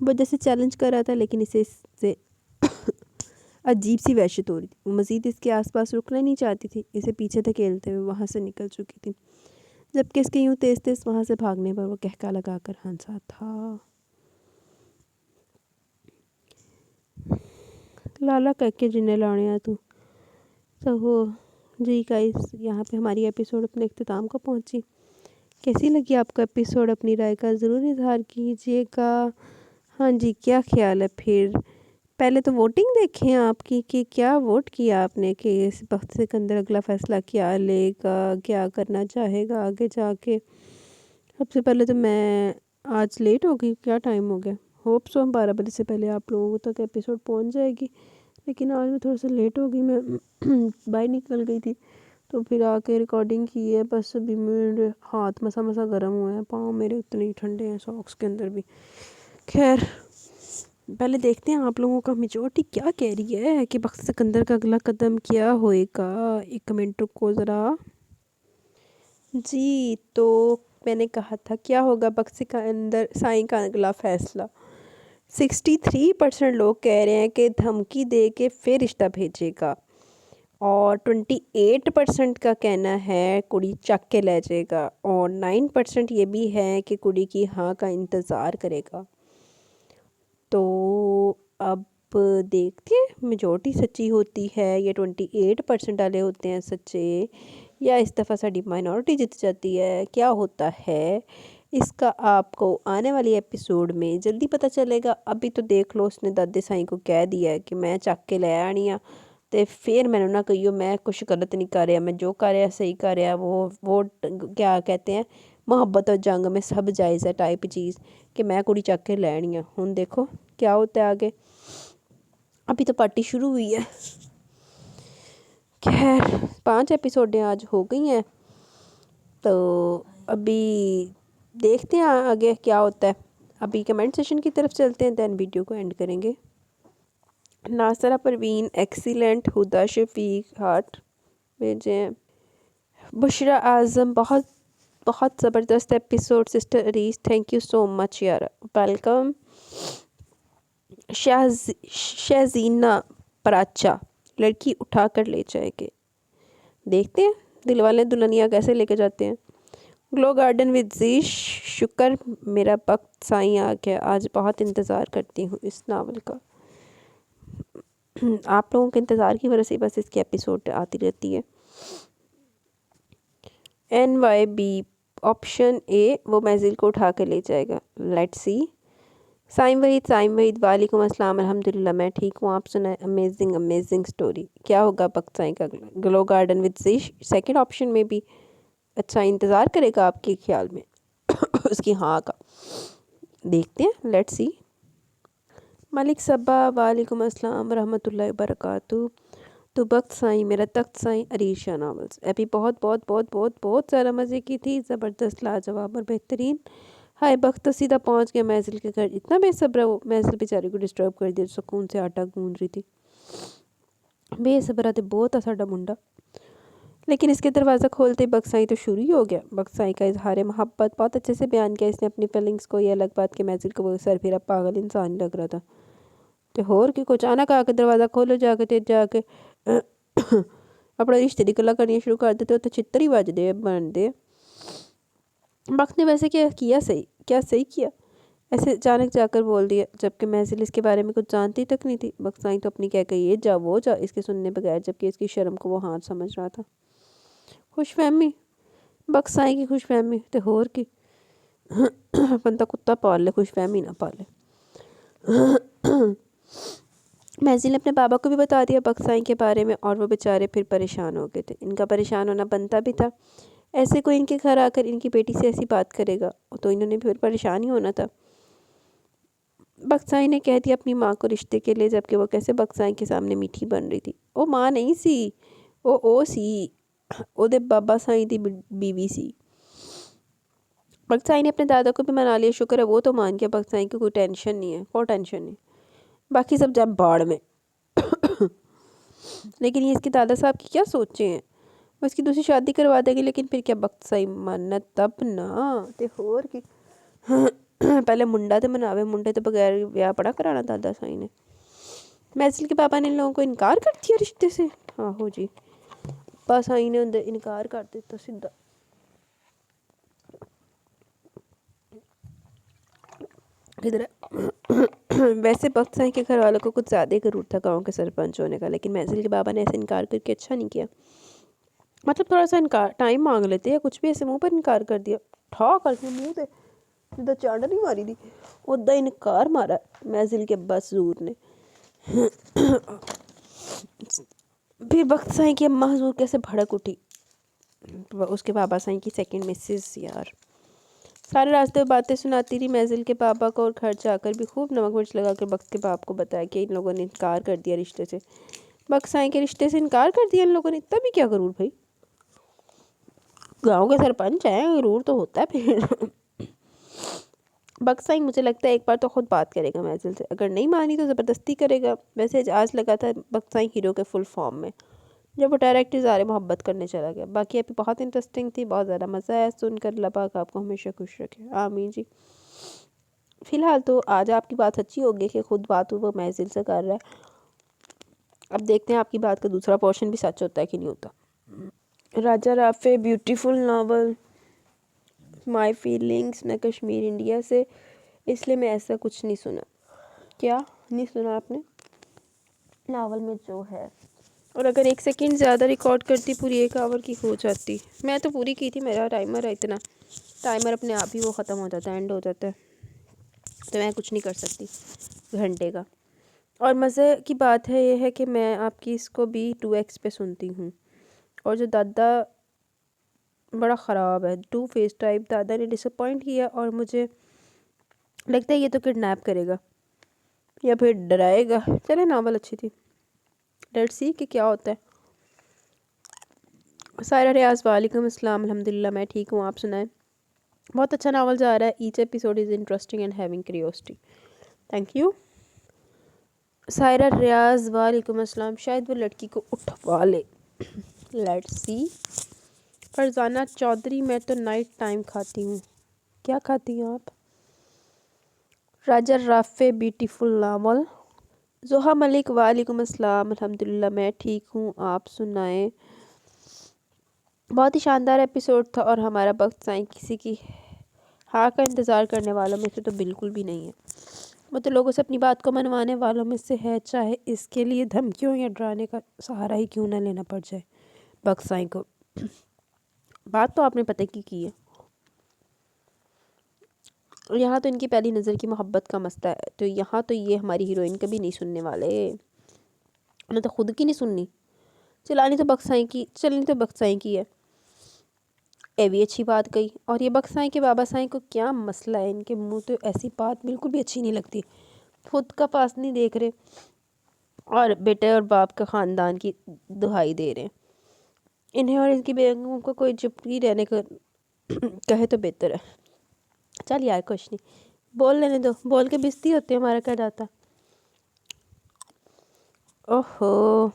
وہ جیسے چیلنج کر رہا تھا لیکن اسے اس سے عجیب سی وحشت ہو رہی تھی. وہ مزید اس کے آس پاس رکنا نہیں چاہتی تھی. اسے پیچھے دھکیلتے ہوئے وہاں سے نکل چکی تھی، جبکہ اس کے یوں تیز تیز وہاں سے بھاگنے پر وہ کہکا لگا کر ہنسا تھا. لالا کہہ کے جنہیں لاڑیاں تو وہ جی گائز، یہاں پہ ہماری ایپیسوڈ اپنے اختتام کو پہنچی. کیسی لگی آپ کا ایپیسوڈ؟ اپنی رائے کا ضرور اظہار کیجیے گا. ہاں جی، کیا خیال ہے پھر؟ پہلے تو ووٹنگ دیکھیں آپ کی کہ کیا ووٹ کیا آپ نے کہ اس بخت سکندر اگلا فیصلہ کیا لے گا، کیا کرنا چاہے گا آگے جا کے. سب سے پہلے تو میں آج لیٹ ہو گئی، کیا ٹائم ہو گیا؟ ہوپ سو 12 بجے سے پہلے آپ لوگوں تک ایپیسوڈ پہنچ جائے گی، لیکن آج میں تھوڑا سا لیٹ ہو گئی. میں باہر نکل گئی تھی تو پھر آ کے ریکارڈنگ کی ہے. بس ابھی میرے ہاتھ مسا گرم ہوئے ہیں، پاؤں میرے اتنے ہی ٹھنڈے ہیں، ساکس کے اندر بھی. خیر پہلے دیکھتے ہیں آپ لوگوں کا میجورٹی کیا کہہ رہی ہے کہ بخت سکندر کا اگلا قدم کیا ہوئے گا. ایک کمنٹ رکو ذرا. جی تو میں نے کہا تھا کیا ہوگا بخت سکندر سائیں کا اگلا فیصلہ. 63% لوگ کہہ رہے ہیں کہ دھمکی دے کے پھر رشتہ بھیجے گا، اور 28% کا کہنا ہے کڑی چک کے لے جائے گا، اور 9% یہ بھی ہے کہ کڑی کی ہاں کا انتظار کرے گا. تو اب دیکھتے ہیں میجورٹی سچی ہوتی ہے یا 28% والے ہوتے ہیں سچے، یا اس دفعہ ساری مائنورٹی جت جاتی ہے. کیا ہوتا ہے اس کا آپ کو آنے والی ایپیسوڈ میں جلدی پتہ چلے گا. ابھی تو دیکھ لو اس نے دادے سائیں کو کہہ دیا ہے کہ میں چک کے لے آنی ہاں، تے پھر میں نے نہ کہیو میں کچھ غلط نہیں کر رہا، میں جو کر رہا صحیح کر رہا. وہ کیا کہتے ہیں، محبت اور جنگ میں سب جائز ہے ٹائپ چیز، کہ میں کڑی چک کے لے آنی ہاں. ہن دیکھو کیا ہوتا ہے آگے. ابھی تو پارٹی شروع ہوئی ہے. خیر 5 ایپیسوڈیں آج ہو گئی ہیں، تو ابھی دیکھتے ہیں آگے کیا ہوتا ہے. ابھی کمنٹ سیشن کی طرف چلتے ہیں، دین ویڈیو کو اینڈ کریں گے. ناصرہ پروین ایکسیلنٹ، ہدا شفیق ہارٹ بھیجیں. بشرا اعظم بہت بہت زبردست episode sister Areez, thank you so much یار، ویلکم. شہزینہ پراچا، لڑکی اٹھا کر لے جائے گے. دیکھتے ہیں دل والے دلہنیا کیسے لے کے جاتے ہیں. گلو گارڈن ود زیش، شکر میرا وقت سائیں آ گیا، آج بہت انتظار کرتی ہوں اس ناول کا. آپ لوگوں کے انتظار کی وجہ سے بس اس کی ایپیسوڈ آتی رہتی ہے. NYB آپشن اے، وہ محزل کو اٹھا کر لے جائے گا. Let's see. سائم وحید وعلیکم السلام، الحمدللہ میں ٹھیک ہوں، آپ سنائیں. Amazing story. کیا ہوگا بخت سائیں کا؟ گلو گارڈن ود زیش سیکنڈ آپشن میں بھی اچھا انتظار کرے گا آپ کے خیال میں اس کی ہاں کا؟ دیکھتے ہیں، لیٹ سی۔ ملک صبا وعلیکم السلام ورحمۃ اللہ وبرکاتہ۔ تو بخت سائیں میرا تخت سائیں عریش شاہ ناولز ابھی بہت بہت بہت بہت بہت زیادہ مزے کی تھی، زبردست، لاجواب اور بہترین۔ ہائے بخت تو سیدھا پہنچ گیا محزل کے گھر، اتنا بے صبر ہے وہ، محزل بیچاری کو ڈسٹرب کر دیا، سکون سے آٹا گوندھ رہی تھی۔ بے صبر تے بہت ساڈا منڈا، لیکن اس کے دروازہ کھولتے بخت سائیں تو شروع ہی ہو گیا۔ بخت سائیں کا اظہار محبت بہت اچھے سے بیان کیا اس نے اپنی فیلنگس کو، یہ الگ بات کہ محزل کو وہ سر پھرا پاگل انسان لگ رہا تھا۔ تو ہور کی کچھ اچانک آ کے دروازہ کھولو جا کے اپنا رشتے دی گلا کرنی شروع کر دیتے تو چھتر ہی بج دے بن دے۔ بخت نے ویسے کیا صحیح کیا، ایسے اچانک جا کر بول دیا، جبکہ محزل اس کے بارے میں کچھ جانتی تک نہیں تھی۔ بخت سائیں تو اپنی کہہ یہ جا وہ جا اس کے سننے بغیر، جبکہ اس کی شرم کو وہ ہاتھ سمجھ رہا تھا۔ خوش فہمی، بخت سائیں کی خوش فہمی تے ہور کی بندہ کتا پال لے خوش فہمی نہ پالے۔ محزل نے اپنے بابا کو بھی بتا دیا بخت سائیں کے بارے میں، اور وہ بیچارے پھر پریشان ہو گئے تھے۔ ان کا پریشان ہونا بنتا بھی تھا، ایسے کوئی ان کے گھر آ کر ان کی بیٹی سے ایسی بات کرے گا تو انہوں نے پھر پریشان ہی ہونا تھا۔ بخت سائیں نے کہہ دیا اپنی ماں کو رشتے کے لیے، جبکہ وہ کیسے بخت سائیں کے سامنے میٹھی بن رہی تھی۔ وہ ماں نہیں سی، وہ سی او دے بابا سائیں دی بیوی سی۔ بخت سائیں نے اپنے دادا کو بھی منا لیا، شکر ہے وہ تو مان گیا، بخت سائیں کی کوئی ٹینشن نہیں ہے، کوئی ٹینشن نہیں، باقی سب جب باڑ میں۔ لیکن یہ اس کے دادا صاحب کی کیا سوچے ہیں، وہ اس کی دوسری شادی کروا دیں گے، لیکن پھر کیا بخت سائیں منت تب نہ تے ہور کی پہلے منڈا تے مناوے، منڈے تو بغیر بیاہ پڑا کرانا دادا سائیں نے۔ محزل کے پاپا نے ان لوگوں کو انکار کر دیا رشتے سے، ہاں ہو جی، پاپا سائیں نے انکار کر دیتا سیدھا۔ ویسے بخت سائیں کے گھر والوں کو کچھ زیادہ ہی غرور تھا گاؤں کے سرپنچ ہونے کا، لیکن محزل کے بابا نے ایسے انکار کر کے اچھا نہیں کیا۔ مطلب تھوڑا سا انکار ٹائم مانگ لیتے یا کچھ بھی، ایسے منہ پر انکار کر دیا، ٹھا کر کے منہ تے جدہ چاڑا نہیں ماری دی، ادھا انکار مارا محزل کے ابا حضور نے۔ پھر بخت سائیں کی اماں حضور کیسے بھڑک اٹھی، اس کے بابا سائیں کی سیکنڈ مسز یار، سارے راستے باتیں سناتی رہی محزل کے بابا کو، اور گھر جا کر بھی خوب نمک مرچ لگا کر بخت کے باپ کو بتایا کہ ان لوگوں نے انکار کر دیا رشتے سے۔ بخت سائیں کے رشتے سے انکار کر دیا ان لوگوں نے، اتنا بھی کیا غرور بھائی، گاؤں کے سرپنچ ہیں، غرور تو ہوتا ہے پھر۔ بخت سائیں مجھے لگتا ہے ایک بار تو خود بات کرے گا محزل سے، اگر نہیں مانی تو زبردستی کرے گا۔ ویسے آج لگا تھا بخت سائیں ہیرو کے فل فارم میں، جب وہ ڈائریکٹ اظہار محبت کرنے چلا گیا۔ باقی ابھی بہت انٹرسٹنگ تھی، بہت زیادہ مزہ آیا سن کر، اللہ پاک آپ کو ہمیشہ خوش رکھے، آمین جی۔ فی الحال تو آج آپ کی بات سچی ہوگی کہ خود بات وہ محزل سے کر رہا ہے، اب دیکھتے ہیں آپ کی بات کا دوسرا پورشن بھی سچ ہوتا ہے کہ نہیں ہوتا۔ راجہ رافع بیوٹیفل ناول، مائی فیلنگس، میں کشمیر انڈیا سے، اس لیے میں ایسا کچھ نہیں سنا۔ کیا نہیں سنا آپ نے؟ ناول میں جو ہے، اور اگر 1 سیکنڈ زیادہ ریکارڈ کرتی پوری 1 آور کی ہو جاتی، میں تو پوری کی تھی، میرا ٹائمر ہے اتنا، ٹائمر اپنے آپ ہی وہ ختم ہو جاتا ہے، اینڈ ہو جاتا ہے، تو میں کچھ نہیں کر سکتی گھنٹے کا۔ اور مزے کی بات ہے یہ ہے کہ میں آپ کی اس کو بھی 2x پہ سنتی ہوں، اور جو دادا بڑا خراب ہے، 2 فیس ٹائپ، دادا نے ڈسپوائنٹ کیا، اور مجھے لگتا ہے یہ تو کڈنیپ کرے گا یا پھر ڈرائے گا۔ چلے ناول اچھی تھی، لیٹس سی کہ کیا ہوتا ہے۔ سائرہ ریاض وعلیکم السلام، الحمدللہ میں ٹھیک ہوں، آپ سنائیں؟ بہت اچھا ناول جا رہا ہے، each episode is interesting and having curiosity, thank you. Saira Riaz وعلیکم السلام، شاید وہ لڑکی کو اٹھوا لے، لیٹس سی۔ فرزانہ چودھری، میں تو نائٹ ٹائم کھاتی ہوں، کیا کھاتی ہیں آپ؟ راجہ رافع بیوٹیفل ناول۔ زوہا ملک وعلیکم السلام، الحمدللہ میں ٹھیک ہوں، آپ سنائیں؟ بہت ہی شاندار ایپیسوڈ تھا، اور ہمارا بخت سائیں کسی کی ہاں کا انتظار کرنے والوں میں سے تو بالکل بھی نہیں ہے، وہ تو لوگوں سے اپنی بات کو منوانے والوں میں سے ہے، چاہے اس کے لیے دھمکیوں یا ڈرانے کا سہارا ہی کیوں نہ لینا پڑ جائے بخت سائیں کو۔ بات تو آپ نے پتہ کی ہے، یہاں تو ان کی پہلی نظر کی محبت کا مسئلہ ہے، تو یہاں تو یہ ہماری ہیروئن کبھی نہیں سننے والے، انہیں تو خود کی نہیں سننی، چلانی تو بخت سائیں کی ہے۔ یہ بھی اچھی بات کہی. اور یہ بکسائیں کہ بابا سائیں کو کیا مسئلہ ہے، ان کے منہ تو ایسی بات بالکل بھی اچھی نہیں لگتی. خود کا پاس نہیں دیکھ رہے اور بیٹے اور باپ کا خاندان کی دہائی دے رہے ہیں. انہیں اور ان کی بیگموں کو کوئی چپکی رہنے کا کہے تو بہتر ہے. چل یار کچھ نہیں، بول لینے دو، بول کے بستی ہوتے ہمارا کیا جاتا. اوہو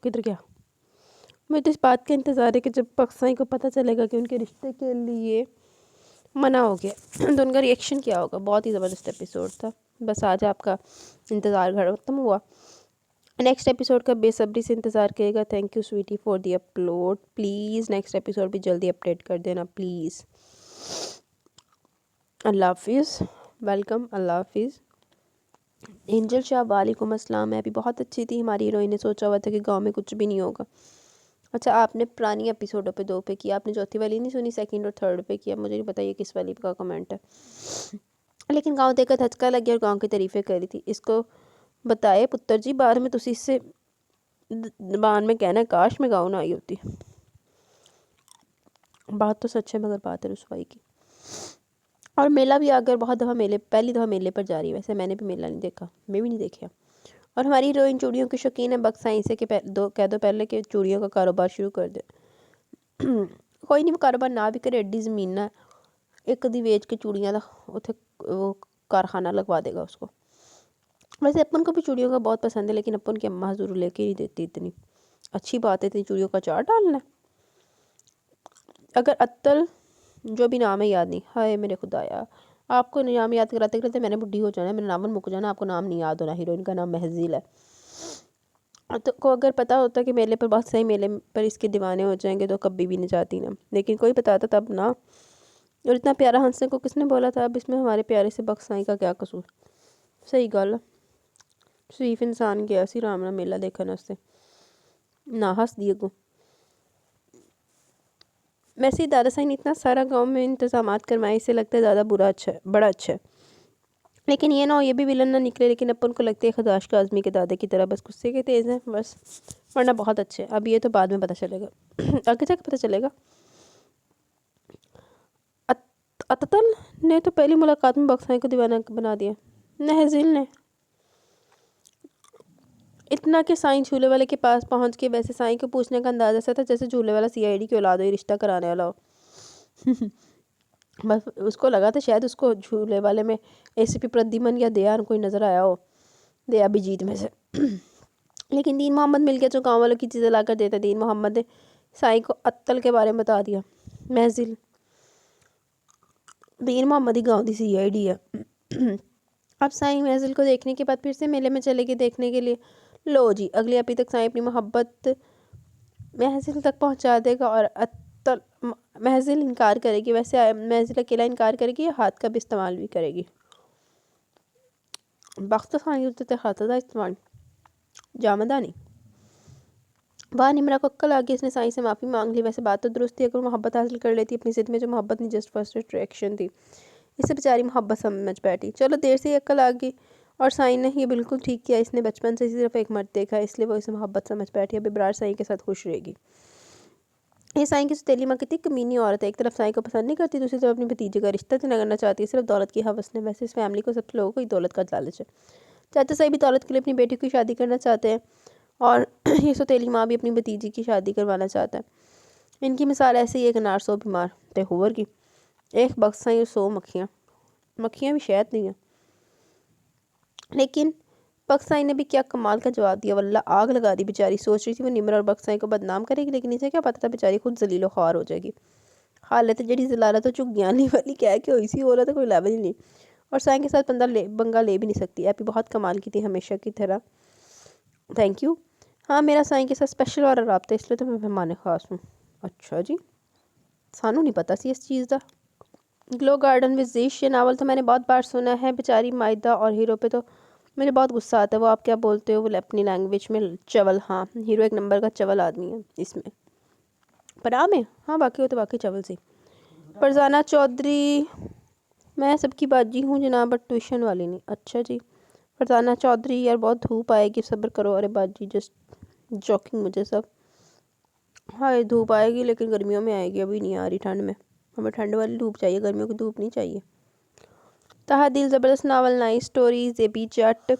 کدھر گیا. مجھے تو اس بات کا انتظار ہے کہ جب پاکستانی کو پتہ چلے گا کہ ان کے رشتے کے لیے منع ہو گیا تو ان کا ریئیکشن کیا ہوگا. بہت ہی زبردست ایپیسوڈ تھا. بس آج آپ کا انتظار ختم ہوا. نیکسٹ ایپیسوڈ کا بے صبری سے انتظار کرے گا. Thank you sweetie for the upload. Please next episode بھی جلدی اپڈیٹ کر دینا پلیز. اللہ حافظ. ویلکم. اللہ حافظ. اینجل شاہ وعلیکم السلام. میں بھی بہت اچھی تھی. ہماری ہیروئن نے سوچا ہوا تھا کہ گاؤں میں کچھ بھی نہیں ہوگا. اچھا آپ نے پرانی ایپیسوڈوں پہ 2 پہ کیا، آپ نے چوتھی والی نہیں سنی، سیکنڈ اور تھرڈ پہ کیا. مجھے نہیں بتائیے کس والی کا کمنٹ ہے. لیکن گاؤں دیکھ کر دھچکا لگ گیا اور گاؤں کی تعریفیں کری تھی. اس کو بتائے پتر جی بعد میں تسی اس سے زبان میں کہنا ہے کاش میں گاؤں نہ آئی ہوتی. بات تو سچ ہے مگر بات ہے رسوائی کی. اور میلہ بھی اگر بہت دفعہ پہلی دفعہ میلے پر جا رہی ہے. ویسے میں نے بھی میلہ نہیں دیکھا، میں بھی نہیں دیکھا. اور ہماری ہیروئن چوڑیوں کی شوقین ہے. بکسائیں سے کہ کہہ دو پہلے کہ چوڑیوں کا کاروبار شروع کر دے. کوئی نہیں، وہ کاروبار نہ بھی کرے، ایڈی زمین نہ ایک ادھی ویچ کے چوڑیاں دا اتھے وہ کارخانہ لگوا دے گا اس کو. ویسے اپن کو بھی چوڑیوں کا بہت پسند ہے، لیکن اپن کی اماں ضرور لے کے نہیں دیتی. اتنی اچھی بات ہے اتنی چوڑیوں کا چار ڈالنا ہے. اگر اتل جو بھی نام ہے یاد نہیں. ہائے میرے خدایا، آپ کو نام یاد کراتے کراتے میں نے بڈھی ہو جانا ہے، میرا نام مک جانا، آپ کو نام نہیں یاد ہونا. ہیروئن کا نام مہزیل ہے. تو کو اگر پتہ ہوتا کہ میلے پر بہت صحیح میلے پر اس کے دیوانے ہو جائیں گے تو کبھی بھی نہیں جاتی نا. لیکن کوئی بتاتا تب نا. اور اتنا پیارا ہنسنے کو کس نے بولا تھا. اب اس میں ہمارے پیارے سے بکسائیں کا کیا قصور. صحیح گل. شریف انسان گیا سی رام نال میلہ دیکھن واسطے، نہ ہس دی اگوں. ویسے دادا سائی نے اتنا سارا گاؤں میں انتظامات کروائے، اسے لگتا ہے زیادہ بڑا اچھا ہے. لیکن یہ نہ ہو یہ بھی ولن نہ نکلے. لیکن اپن کو لگتے ہے خداش کا آزمی کے دادے کی طرح، بس غصے کے تیز ہیں بس، ورنہ بہت اچھے. اب یہ تو بعد میں پتہ چلے گا، آگے جا کے پتہ چلے گا. اتتل نے تو پہلی ملاقات میں بکسائیں کو دیوانہ بنا دیا. نہزل نے اتنا کہ سائیں جھولے والے کے پاس پہنچ کے ویسے سائیں کو پوچھنے کا اندازہ ایسا تھا جیسے جھولے والا CID کی اولاد ہو، یہ رشتہ کرانے والا ہو. بس اس کو لگا تھا شاید اس کو جھولے والے میں ACP پردیمن یا دیان کوئی نظر آیا ہو، دیا بھی جیت میں سے. لیکن دین محمد مل گیا جو گاؤں والوں کی چیزیں لا کر دیتا. دین محمد نے سائیں کو اتل کے بارے میں بتا دیا. محزل دین محمد ہی گاؤں دی CID ہے. اب سائیں محزل کو دیکھنے کے بعد پھر سے میلے میں چلے گئے دیکھنے کے لیے. لو جی اگلی اپی تک سائیں اپنی محبت محزل تک پہنچا دے گا اور محزل انکار کرے گی. ویسے محزل اکیلا انکار کرے گی یا ہاتھ کا بھی استعمال بھی کرے گی. بخت خانی ہوتے ہاتھ کا استعمال جامدہ نہیں. واہ نمرا کو عقل آ گئی، اس نے سائیں سے معافی مانگ لی. ویسے بات تو درست تھی، اگر محبت حاصل کر لیتی اپنی ضد میں جو محبت نہیں جسٹ فرسٹ اٹریکشن تھی، اس سے بیچاری محبت سمجھ بیٹھی. چلو دیر سے ہی عقل آ گئی. اور سائیں نے یہ بالکل ٹھیک کیا، اس نے بچپن سے صرف ایک مرد دیکھا ہے، اس لیے وہ اسے محبت سمجھ بیٹھی. اب ابرار سائیں کے ساتھ خوش رہے گی. یہ سائیں کی ستیلی ماں کتنی کمینی عورت ہے. ایک طرف سائیں کو پسند نہیں کرتی، دوسری طرف اپنی بھتیجے کا رشتہ نہ کرنا چاہتی ہے صرف دولت کی ہوس نے. ویسے اس فیملی کو سب لوگوں کو ہی دولت کا لالچ ہے. چاچا سائی بھی دولت کے لیے اپنی بیٹی کی شادی کرنا چاہتے ہیں اور یہ ستیلی ماں بھی اپنی بھتیجی کی شادی کروانا چاہتا ہے. ان کی مثال ایسے ہی ایک انار 100 بیمار تے ہوور کی، ایک بکسائیں اور 100 مکھیاں. مکھیاں بھی شاید نہیں ہیں. لیکن بکسائیں نے بھی کیا کمال کا جواب دیا. واللہ آگ لگا دی بیچاری. سوچ رہی تھی وہ نمرا اور بکسائیں کو بدنام کرے گی، لیکن اسے کیا پتہ تھا بیچاری خود ذلیل و خوار ہو جائے گی. حالت جڑی زلالت تو چگیانی والی کہہ کے ہوئی سی، ہو رہا تھا کوئی لیول ہی نہیں. اور سائیں کے ساتھ بنگا لے بھی نہیں سکتی. ایپی بہت کمال کی تھی ہمیشہ کی طرح. Thank you. ہاں میرا سائیں کے ساتھ اسپیشل والا رابطہ، اس لیے تو میں مہمان خاص ہوں. اچھا جی، سانو نہیں پتہ سی اس چیز دا. گلو گارڈن وزیش یہ ناول تو میں نے بہت بار سنا ہے. بیچاری مائدہ اور ہیرو پہ تو مجھے بہت غصہ آتا ہے. وہ آپ کیا بولتے ہو وہ اپنی لینگویج میں چول. ہاں ہیرو ایک نمبر کا چول آدمی ہے اس میں. پناہ میں ہاں باقی وہ تو باقی چول سی. فرزانہ چودھری میں سب کی باجی ہوں جناب بٹ ٹیوشن والی نہیں. اچھا جی. فرزانہ چودھری یار بہت دھوپ آئے گی، صبر کرو. ارے باجی جسٹ جوکنگ. مجھے سب ہاں دھوپ آئے گی لیکن گرمیوں میں آئے گی، ابھی نہیں آ رہی ٹھنڈ میں. ہمیں ٹھنڈ والی دھوپ چاہیے، گرمیوں کی دھوپ نہیں چاہیے. تہا دل زبردست novel, nice stories. A B Jatt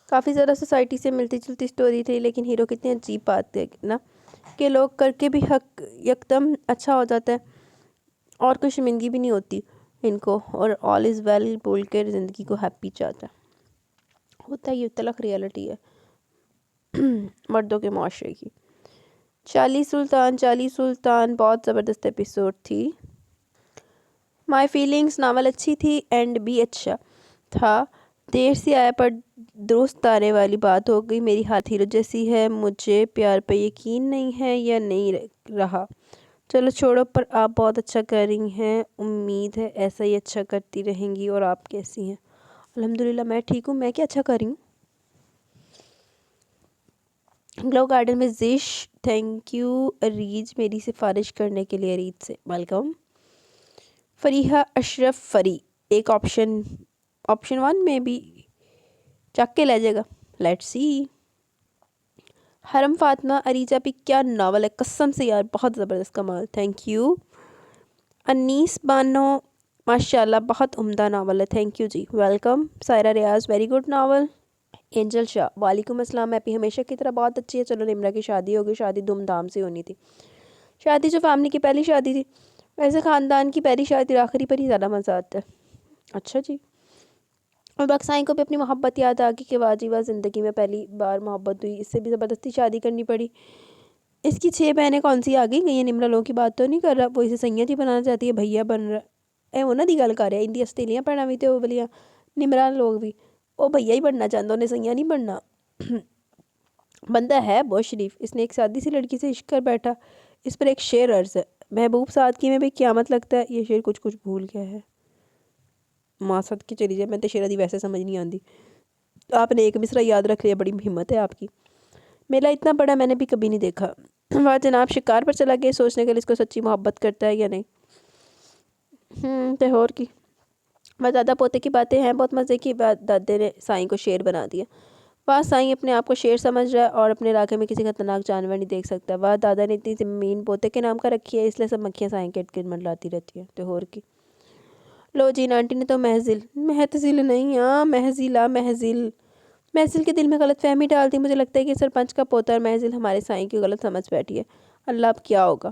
کافی زیادہ سوسائٹی سے ملتی جلتی سٹوری تھی، لیکن ہیرو کتنی عجیب بات ہے نا کہ لوگ کر کے بھی حق یکدم اچھا ہو جاتا ہے اور کوئی شرمندگی بھی نہیں ہوتی ان کو، اور آل از ویل بول کے زندگی کو ہیپی چاہتا ہے. ہوتا ہے، یہ تلخ ریئلٹی ہے مردوں کے معاشرے کی. چالی سلطان بہت زبردست ایپیسوڈ تھی. مائی فیلنگس ناول اچھی تھی، اینڈ بھی اچھا تھا. دیر سے آیا پر درست آنے والی بات ہو گئی. میری ہاتھ ہیرو جیسی ہے، مجھے پیار پہ یقین نہیں ہے یا نہیں رہا. چلو چھوڑو، پر آپ بہت اچھا کر رہی ہیں، امید ہے ایسا ہی اچھا کرتی رہیں گی. اور آپ کیسی ہیں؟ الحمدللہ میں ٹھیک ہوں. میں کیا اچھا کر رہی ہوں؟ گلو گارڈن میں زش. تھینک یو اریج میری سفارش کرنے کے لیے. اریج سے ویلکم. فریحہ اشرف فری ایک آپشن 1 میں بھی چک کے لے جائے گا. Let's see. حرم فاطمہ اریجا بھی کیا ناول ہے قسم سے یار، بہت زبردست کمال. Thank you. انیس بانو ماشاءاللہ بہت عمدہ ناول ہے. تھینک یو جی، welcome. Saira Riaz very good novel. Angel Shah وعلیکم السلام. ایپی ہمیشہ کی طرح بہت اچھی ہے. چلو نمرہ کی شادی ہوگی، شادی دھوم دھام سے ہونی تھی. شادی جو فیملی کی پہلی شادی تھی، ویسے خاندان کی پہلی شادی آخری پر ہی زیادہ مزہ آتا ہے. اچھا جی. اور بکسائیں کو بھی اپنی محبت یاد آ گئی کہ واجی واہ زندگی میں پہلی بار محبت ہوئی، اس سے بھی زبردستی شادی کرنی پڑی. اس کی 6 بہنیں کون سی آ گئی. یہ نمرہ لوگوں کی بات تو نہیں کر رہا، وہ اسے سیاں جی بنانا چاہتی ہے، بھیا بن رہا اے انہاں دی گل کر رہا. اندی استیلیاں پڑھا ہوئی تے وہ بلیاں نمرہ لوگ بھی وہ بھیا ہی بننا چاہتا، انہیں سیاں نہیں بننا. بندہ ہے بہت شریف. اس نے ایک سادی سی لڑکی سے عشق کر بیٹھا. اس پر ایک شعر عرض ہے، محبوب سادگی میں بھی قیامت لگتا ہے. یہ شعر کچھ بھول گیا ہے. ماں صد کی چلی جائے، میں تے شعر دی ویسے سمجھ نہیں آندی. آپ نے ایک مصرع یاد رکھ لیا، بڑی ہمت ہے آپ کی. میلہ اتنا بڑا میں نے بھی کبھی نہیں دیکھا. وہاں جناب شکار پر چلا گیا سوچنے کے لیے اس کو سچی محبت کرتا ہے یا نہیں. تہور کی وہ دادا پوتے کی باتیں ہیں بہت مزے کی. دادے نے سائیں کو شیر بنا دیا. واہ سائیں اپنے آپ کو شیر سمجھ رہا ہے اور اپنے علاقے میں کسی خطرناک جانور نہیں دیکھ سکتا. واہ دادا نے اتنی زمین پوتے کے نام کا رکھی ہے، اس لیے سب مکھیاں سائیں کے ارد گرد منڈلاتی رہتی ہیں. تہور کی لو جین آنٹی نے تو محزل نہیں، محزل کے دل میں غلط فہمی ڈال دی. مجھے لگتا ہے کہ سرپنچ کا پوتا اور محزل ہمارے سائیں کی غلط سمجھ بیٹھی ہے. اللہ اب کیا ہوگا؟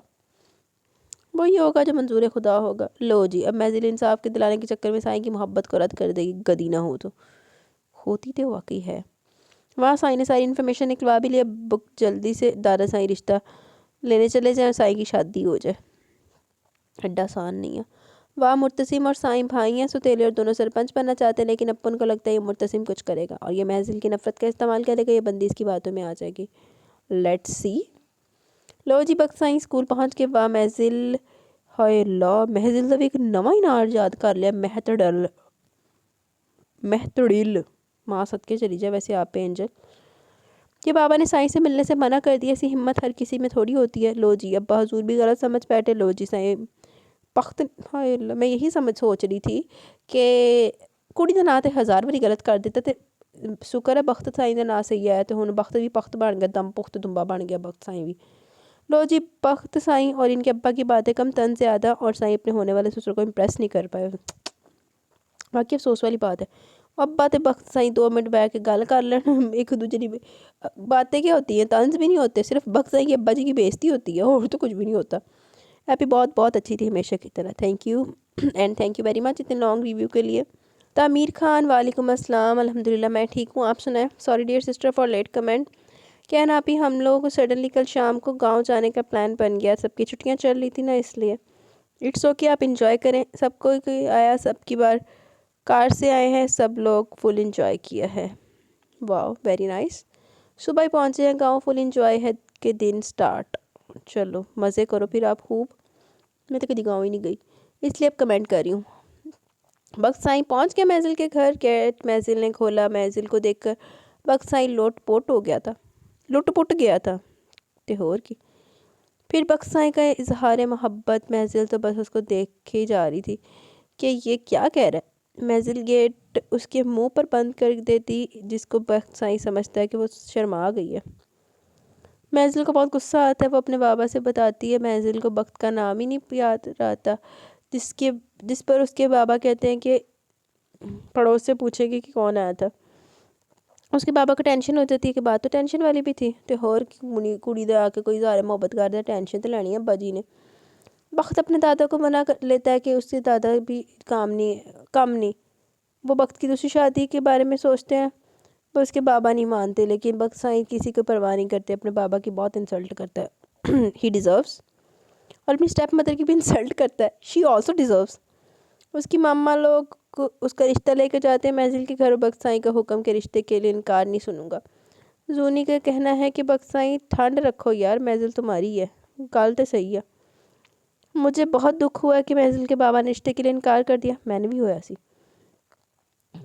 وہی ہوگا جو منظور خدا ہوگا. لو جی اب محزل انصاف کے دلانے کے چکر میں سائیں کی محبت کو رد کر دے گی. گدی نہ ہو تو ہوتی تو واقعی ہے. وہاں سائیں نے ساری انفارمیشن نکلوا بھی لیا. بک جلدی سے دادا سائیں رشتہ لینے چلے جائیں اور سائیں کی شادی ہو جائے. اڈا آسان نہیں ہے. واہ مرتسم اور سائیں بھائی ہیں ستیلے اور دونوں سرپنچ بننا چاہتے ہیں، لیکن اپن کو لگتا ہے یہ مرتسم کچھ کرے گا اور یہ محزل کی نفرت کا استعمال کرے گا. یہ بندی اس کی باتوں میں آ جائے گی. Let's see. لو جی بک سائیں اسکول پہنچ کے. واہ محزل، ہائے اللہ محزل دا بھی ایک نواں ہی نام یاد کر لیا. مہتڑل ماں صدقے چلی جائے. ویسے آپ پہ اینجل کہ بابا نے سائیں سے ملنے سے منع کر دیا. ایسی ہمت ہر کسی میں تھوڑی ہوتی ہے. لو جی ابا حضور بھی غلط سمجھ بیٹھے. لو جی سائیں پخت، ہائے اللہ میں یہی سوچ رہی تھی کہ کڑی دا نا تے 1000 باری غلط کر دیتا تے شکر ہے بخت سائیں دا نا صحیح ہے تے ہن بخت بھی پخت بن گیا. دم پخت دمبا بن گیا بخت سائیں بھی. لو جی بخت سائیں اور ان کے ابا کی باتیں کم تن زیادہ، اور سائیں اپنے ہونے والے سسر کو امپریس نہیں کر پائے. باقی افسوس والی بات ہے. ابا تے بخت سائیں 2 منٹ بیٹھ کے گل کر لین. ایک دوجے کی باتیں کیا ہوتی ہیں، طنز بھی نہیں ہوتے، صرف بخت سائیں کے ابا جی کی بےزتی ہوتی ہے اور تو کچھ بھی نہیں ہوتا. ایپی بہت اچھی تھی ہمیشہ کی طرح. Thank you and thank you very much اتنے لانگ ریویو کے لیے. تعمیر خان وعلیکم السلام. الحمدللہ میں ٹھیک ہوں، آپ سنائیں. Sorry dear sister for late comment. کیا نا آپ ہی ہم لوگوں کو سڈنلی کل شام کو گاؤں جانے کا پلان بن گیا. سب کی چھٹیاں چل رہی تھی نا اس لیے. اٹس اوکے آپ انجوائے کریں. سب کو آیا، سب کی بار کار سے آئے ہیں، سب لوگ فل انجوائے کیا ہے. واو ویری نائس. صبح ہی پہنچے ہیں گاؤں، فل انجوائے ہے کہ دن سٹارٹ. چلو مزے کرو پھر آپ خوب. میں تو کدی گاؤں ہی نہیں گئی اس لیے اب کمنٹ کر رہی ہوں. بخت سائیں پہنچ گیا محزل کے گھر. گیٹ محزل نے کھولا. محزل کو دیکھ کر بخت سائیں لٹ پٹ گیا تھا. تہور کی پھر بخت سائیں کا اظہار محبت. محزل تو بس اس کو دیکھ ہی جا رہی تھی کہ یہ کیا کہہ رہا ہے. محزل گیٹ اس کے منہ پر بند کر دیتی، جس کو بخت سائیں سمجھتا ہے کہ وہ شرما گئی ہے. محضل کو بہت غصہ آتا ہے، وہ اپنے بابا سے بتاتی ہے محضل کو بخت کا نام ہی نہیں یاد رہتا، جس پر اس کے بابا کہتے ہیں کہ پڑوس سے پوچھے گی کہ کون آیا تھا۔ اس کے بابا کو ٹینشن ہو جاتی ہے کہ بات تو ٹینشن والی بھی تھی، تو ہور کڑی دے آ کے کوئی زیادہ محبت کر دے، ٹینشن تو لینی ہے ابا جی نے۔ بخت اپنے دادا کو منع کر لیتا ہے کہ اس کے دادا بھی کم نہیں۔ وہ بخت کی دوسری شادی کے بارے میں سوچتے ہیں، وہ اس کے بابا نہیں مانتے، لیکن بخت سائیں کسی کو پرواہ نہیں کرتے، اپنے بابا کی بہت انسلٹ کرتا ہے ہی ڈیزروز، اور اپنی اسٹیپ مدر کی بھی انسلٹ کرتا ہے، شی آلسو ڈیزروز۔ اس کی ماما لوگ اس کا رشتہ لے کے جاتے ہیں محضل کے گھر، بخت سائیں کا حکم کے رشتے کے لیے انکار نہیں سنوں گا۔ زونی کا کہنا ہے کہ بخت سائیں ٹھنڈ رکھو یار، محضل تمہاری ہے، گل تو صحیح ہے۔ مجھے بہت دکھ ہوا کہ محضل کے بابا نے رشتے کے لیے انکار کر دیا، میں نے بھی ہویا سی،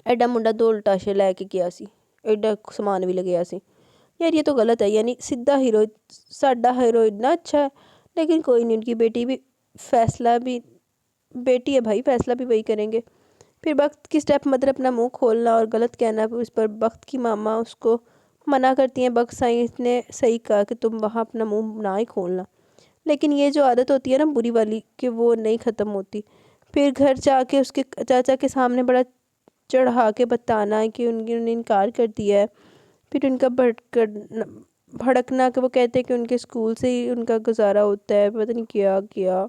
ایڈا منڈا دو لٹاشے لے کے گیا سی، ایڈا سامان بھی لگیا سی، یار یہ تو غلط ہے، یعنی سیدھا ہیرو، ساڈا ہیرو اتنا اچھا ہے، لیکن کوئی نہیں، ان کی بیٹی بھی فیصلہ بھی بیٹی ہے بھائی، فیصلہ بھی وہی کریں گے۔ پھر بخت کی اسٹیپ مدر اپنا منہ کھولنا اور غلط کہنا، اس پر بخت کی ماما اس کو منع کرتی ہیں، بخت سائیں نے صحیح کہا کہ تم وہاں اپنا منہ نہ ہی کھولنا، لیکن یہ جو عادت ہوتی ہے نا بری والی کہ وہ نہیں ختم ہوتی۔ پھر گھر جا کے اس کے چاچا کے سامنے بڑا چڑھا کے بتانا ہے کہ انہوں نے انکار کر دیا ہے، پھر ان کا بھڑکنا کہ وہ کہتے ہیں کہ ان کے اسکول سے ہی ان کا گزارا ہوتا ہے، پتہ نہیں کیا کیا۔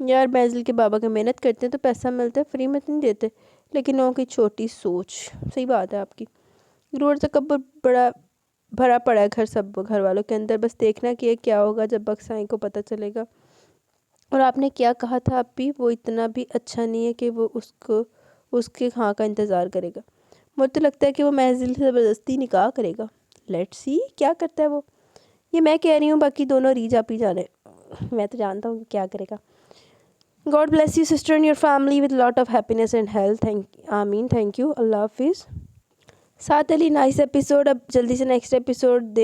یار محضل کے بابا کا محنت کرتے ہیں تو پیسہ ملتا ہے، فری میں نہیں دیتے، لیکن لوگوں کی چھوٹی سوچ، صحیح بات ہے آپ کی، غرور تکبر بڑا بھرا پڑا ہے گھر والوں کے اندر، بس دیکھنا کہ یہ کیا ہوگا جب بخت سائیں کو پتہ چلے گا۔ اور آپ نے کیا کہا تھا اب بھی، وہ اتنا بھی اچھا نہیں ہے کہ وہ اس کے ہاں کا انتظار کرے گا، مجھے تو لگتا ہے کہ وہ محضل سے زبردستی نکاح کرے گا، لیٹس سی کیا کرتا ہے وہ، یہ میں کہہ رہی ہوں، باقی دونوں ری جا پی جانے، میں تو جانتا ہوں کہ کیا کرے گا۔ God bless you sister and your family with lot of happiness and health. آمین، thank you، اللہ حافظ۔ ساتھ علی نائس ایپیسوڈ، اب جلدی سے نیکسٹ ایپیسوڈ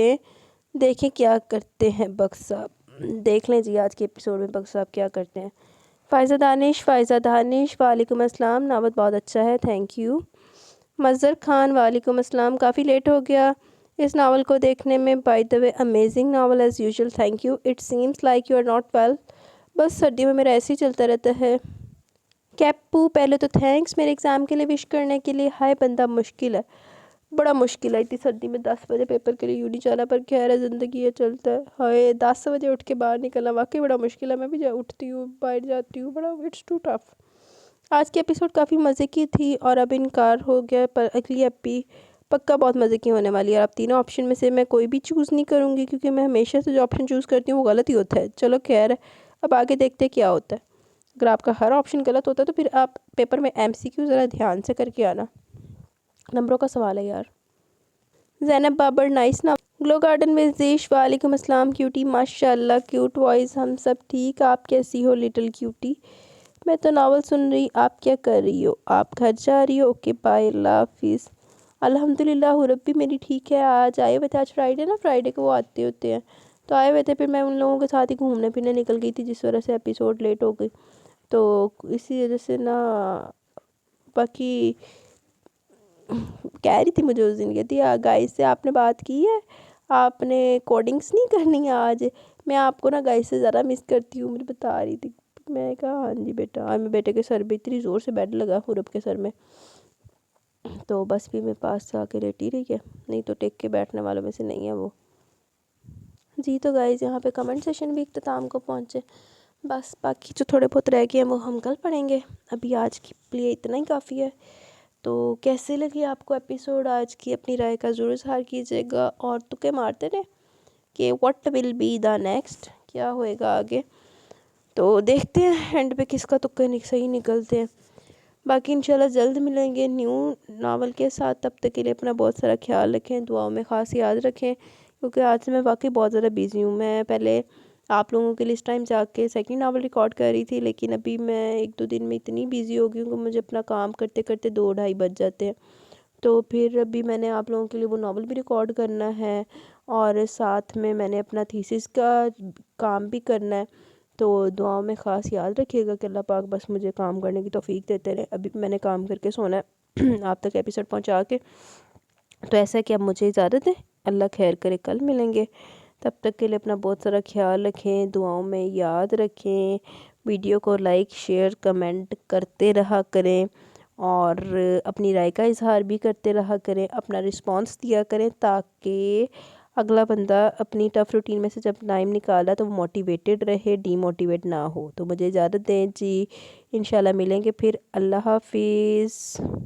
دیکھیں کیا کرتے ہیں بخت صاحب، دیکھ لیں جی آج کے ایپیسوڈ میں بخت صاحب کیا کرتے ہیں۔ فائزہ دانش وعلیکم السلام، ناول بہت اچھا ہے، تھینک یو۔ مظہر خان وعلیکم السلام، کافی لیٹ ہو گیا اس ناول کو دیکھنے میں، by the way amazing novel as usual, thank you, it seems like you are not well, بس سردیوں میں میرا ایسے ہی چلتا رہتا ہے۔ کیپو پہلے تو تھینکس میرے ایگزام کے لیے وش کرنے کے لیے، ہائے بندہ مشکل ہے، بڑا مشکل ہے اتنی سردی میں 10 بجے پیپر کے لیے یونی جانا، پر خیر ہے زندگی یہ چلتا ہے، ہائے 10 بجے اٹھ کے باہر نکلنا واقعی بڑا مشکل ہے، میں بھی اٹھتی ہوں باہر جاتی ہوں، بڑا اٹس ٹو ٹف۔ آج کی ایپیسوڈ کافی مزے کی تھی اور اب انکار ہو گیا، پر اگلی ایپی پکا بہت مزے کی ہونے والی ہے، اور اب تینوں آپشن میں سے میں کوئی بھی چوز نہیں کروں گی، کیونکہ میں ہمیشہ سے جو آپشن چوز کرتی ہوں وہ غلط ہی ہوتا ہے، چلو خیر ہے، اب آگے دیکھتے ہیں کیا ہوتا ہے۔ اگر آپ کا ہر آپشن غلط ہوتا ہے تو پھر آپ پیپر میں MCQ ذرا دھیان سے کر کے آنا، نمبروں کا سوال ہے یار۔ زینب بابر نائس نا، گلو گارڈن میں زیش وعلیکم السلام، کیوٹی ماشاء اللہ کیوٹ وائز، ہم سب ٹھیک، آپ کیسی ہو لٹل کیوٹی؟ میں تو ناول سن رہی، آپ کیا کر رہی ہو؟ آپ گھر جا رہی ہو؟ اوکے بائے، اللہ حافظ۔ الحمدللہ حورب بھی میری ٹھیک ہے، آج آئے ہوئے تھے، آج فرائیڈے نا، فرائیڈے کو وہ آتے ہوتے ہیں تو آئے ہوئے تھے، پھر میں ان لوگوں کے ساتھ ہی گھومنے پھرنے نکل گئی تھی، جس وجہ سے ایپیسوڈ لیٹ ہو گئی، تو اسی وجہ سے نا، باقی کہہ رہی تھی مجھے اس دن، کہتی گائز سے آپ نے بات کی ہے، آپ نے کوڈنگس نہیں کرنی ہے آج؟ میں آپ کو نا گائز سے زیادہ مس کرتی ہوں، مجھے بتا رہی تھی، میں کہا ہاں جی بیٹا، آج میں بیٹے کے سر پہ اتنی زور سے بیڈ لگا حورب کے سر میں، تو بس بھی میں پاس سے آ کے لیٹی رہی ہے، نہیں تو ٹیک کے بیٹھنے والوں میں سے نہیں ہے وہ جی۔ تو گائز یہاں پہ کمنٹ سیشن بھی اختتام کو پہنچے، بس باقی جو تھوڑے بہت رہ گئے ہیں وہ ہم کل پڑھیں گے، ابھی آج کے لیے اتنا ہی کافی ہے۔ تو کیسے لگی آپ کو ایپیسوڈ آج کی؟ اپنی رائے کا ضرور اظہار کیجیے گا، اور تکے مارتے رہے کہ what will be the next، کیا ہوئے گا آگے، تو دیکھتے ہیں اینڈ پہ کس کا تکے صحیح نکلتے ہیں۔ باقی انشاءاللہ جلد ملیں گے نیو ناول کے ساتھ، تب تک کے لیے اپنا بہت سارا خیال رکھیں، دعاؤں میں خاص یاد رکھیں، کیونکہ آج سے میں واقعی بہت زیادہ بیزی ہوں۔ میں پہلے آپ لوگوں کے لیے اس ٹائم جا کے سیکنڈ ناول ریکارڈ کر رہی تھی، لیکن ابھی میں 1-2 دن میں اتنی بیزی ہو گئی ہوں کہ مجھے اپنا کام کرتے کرتے 2-2:30 بج جاتے ہیں، تو پھر ابھی میں نے آپ لوگوں کے لیے وہ ناول بھی ریکارڈ کرنا ہے، اور ساتھ میں نے اپنا تھیسس کا کام بھی کرنا ہے، تو دعاؤں میں خاص یاد رکھیے گا کہ اللہ پاک بس مجھے کام کرنے کی توفیق دیتے رہے۔ ابھی میں نے کام کر کے سونا ہے آپ تک ایپیسوڈ پہنچا کے، تو ایسا ہے کہ اب مجھے اجازت ہے، اللہ خیر کرے کل ملیں گے، تب تک کے لیے اپنا بہت سارا خیال رکھیں، دعاؤں میں یاد رکھیں، ویڈیو کو لائک شیئر کمنٹ کرتے رہا کریں، اور اپنی رائے کا اظہار بھی کرتے رہا کریں، اپنا رسپانس دیا کریں تاکہ اگلا بندہ اپنی ٹف روٹین میں سے جب ٹائم نکالا تو وہ موٹیویٹڈ رہے، ڈی موٹیویٹ نہ ہو۔ تو مجھے اجازت دیں جی، انشاءاللہ ملیں گے پھر۔ اللہ حافظ۔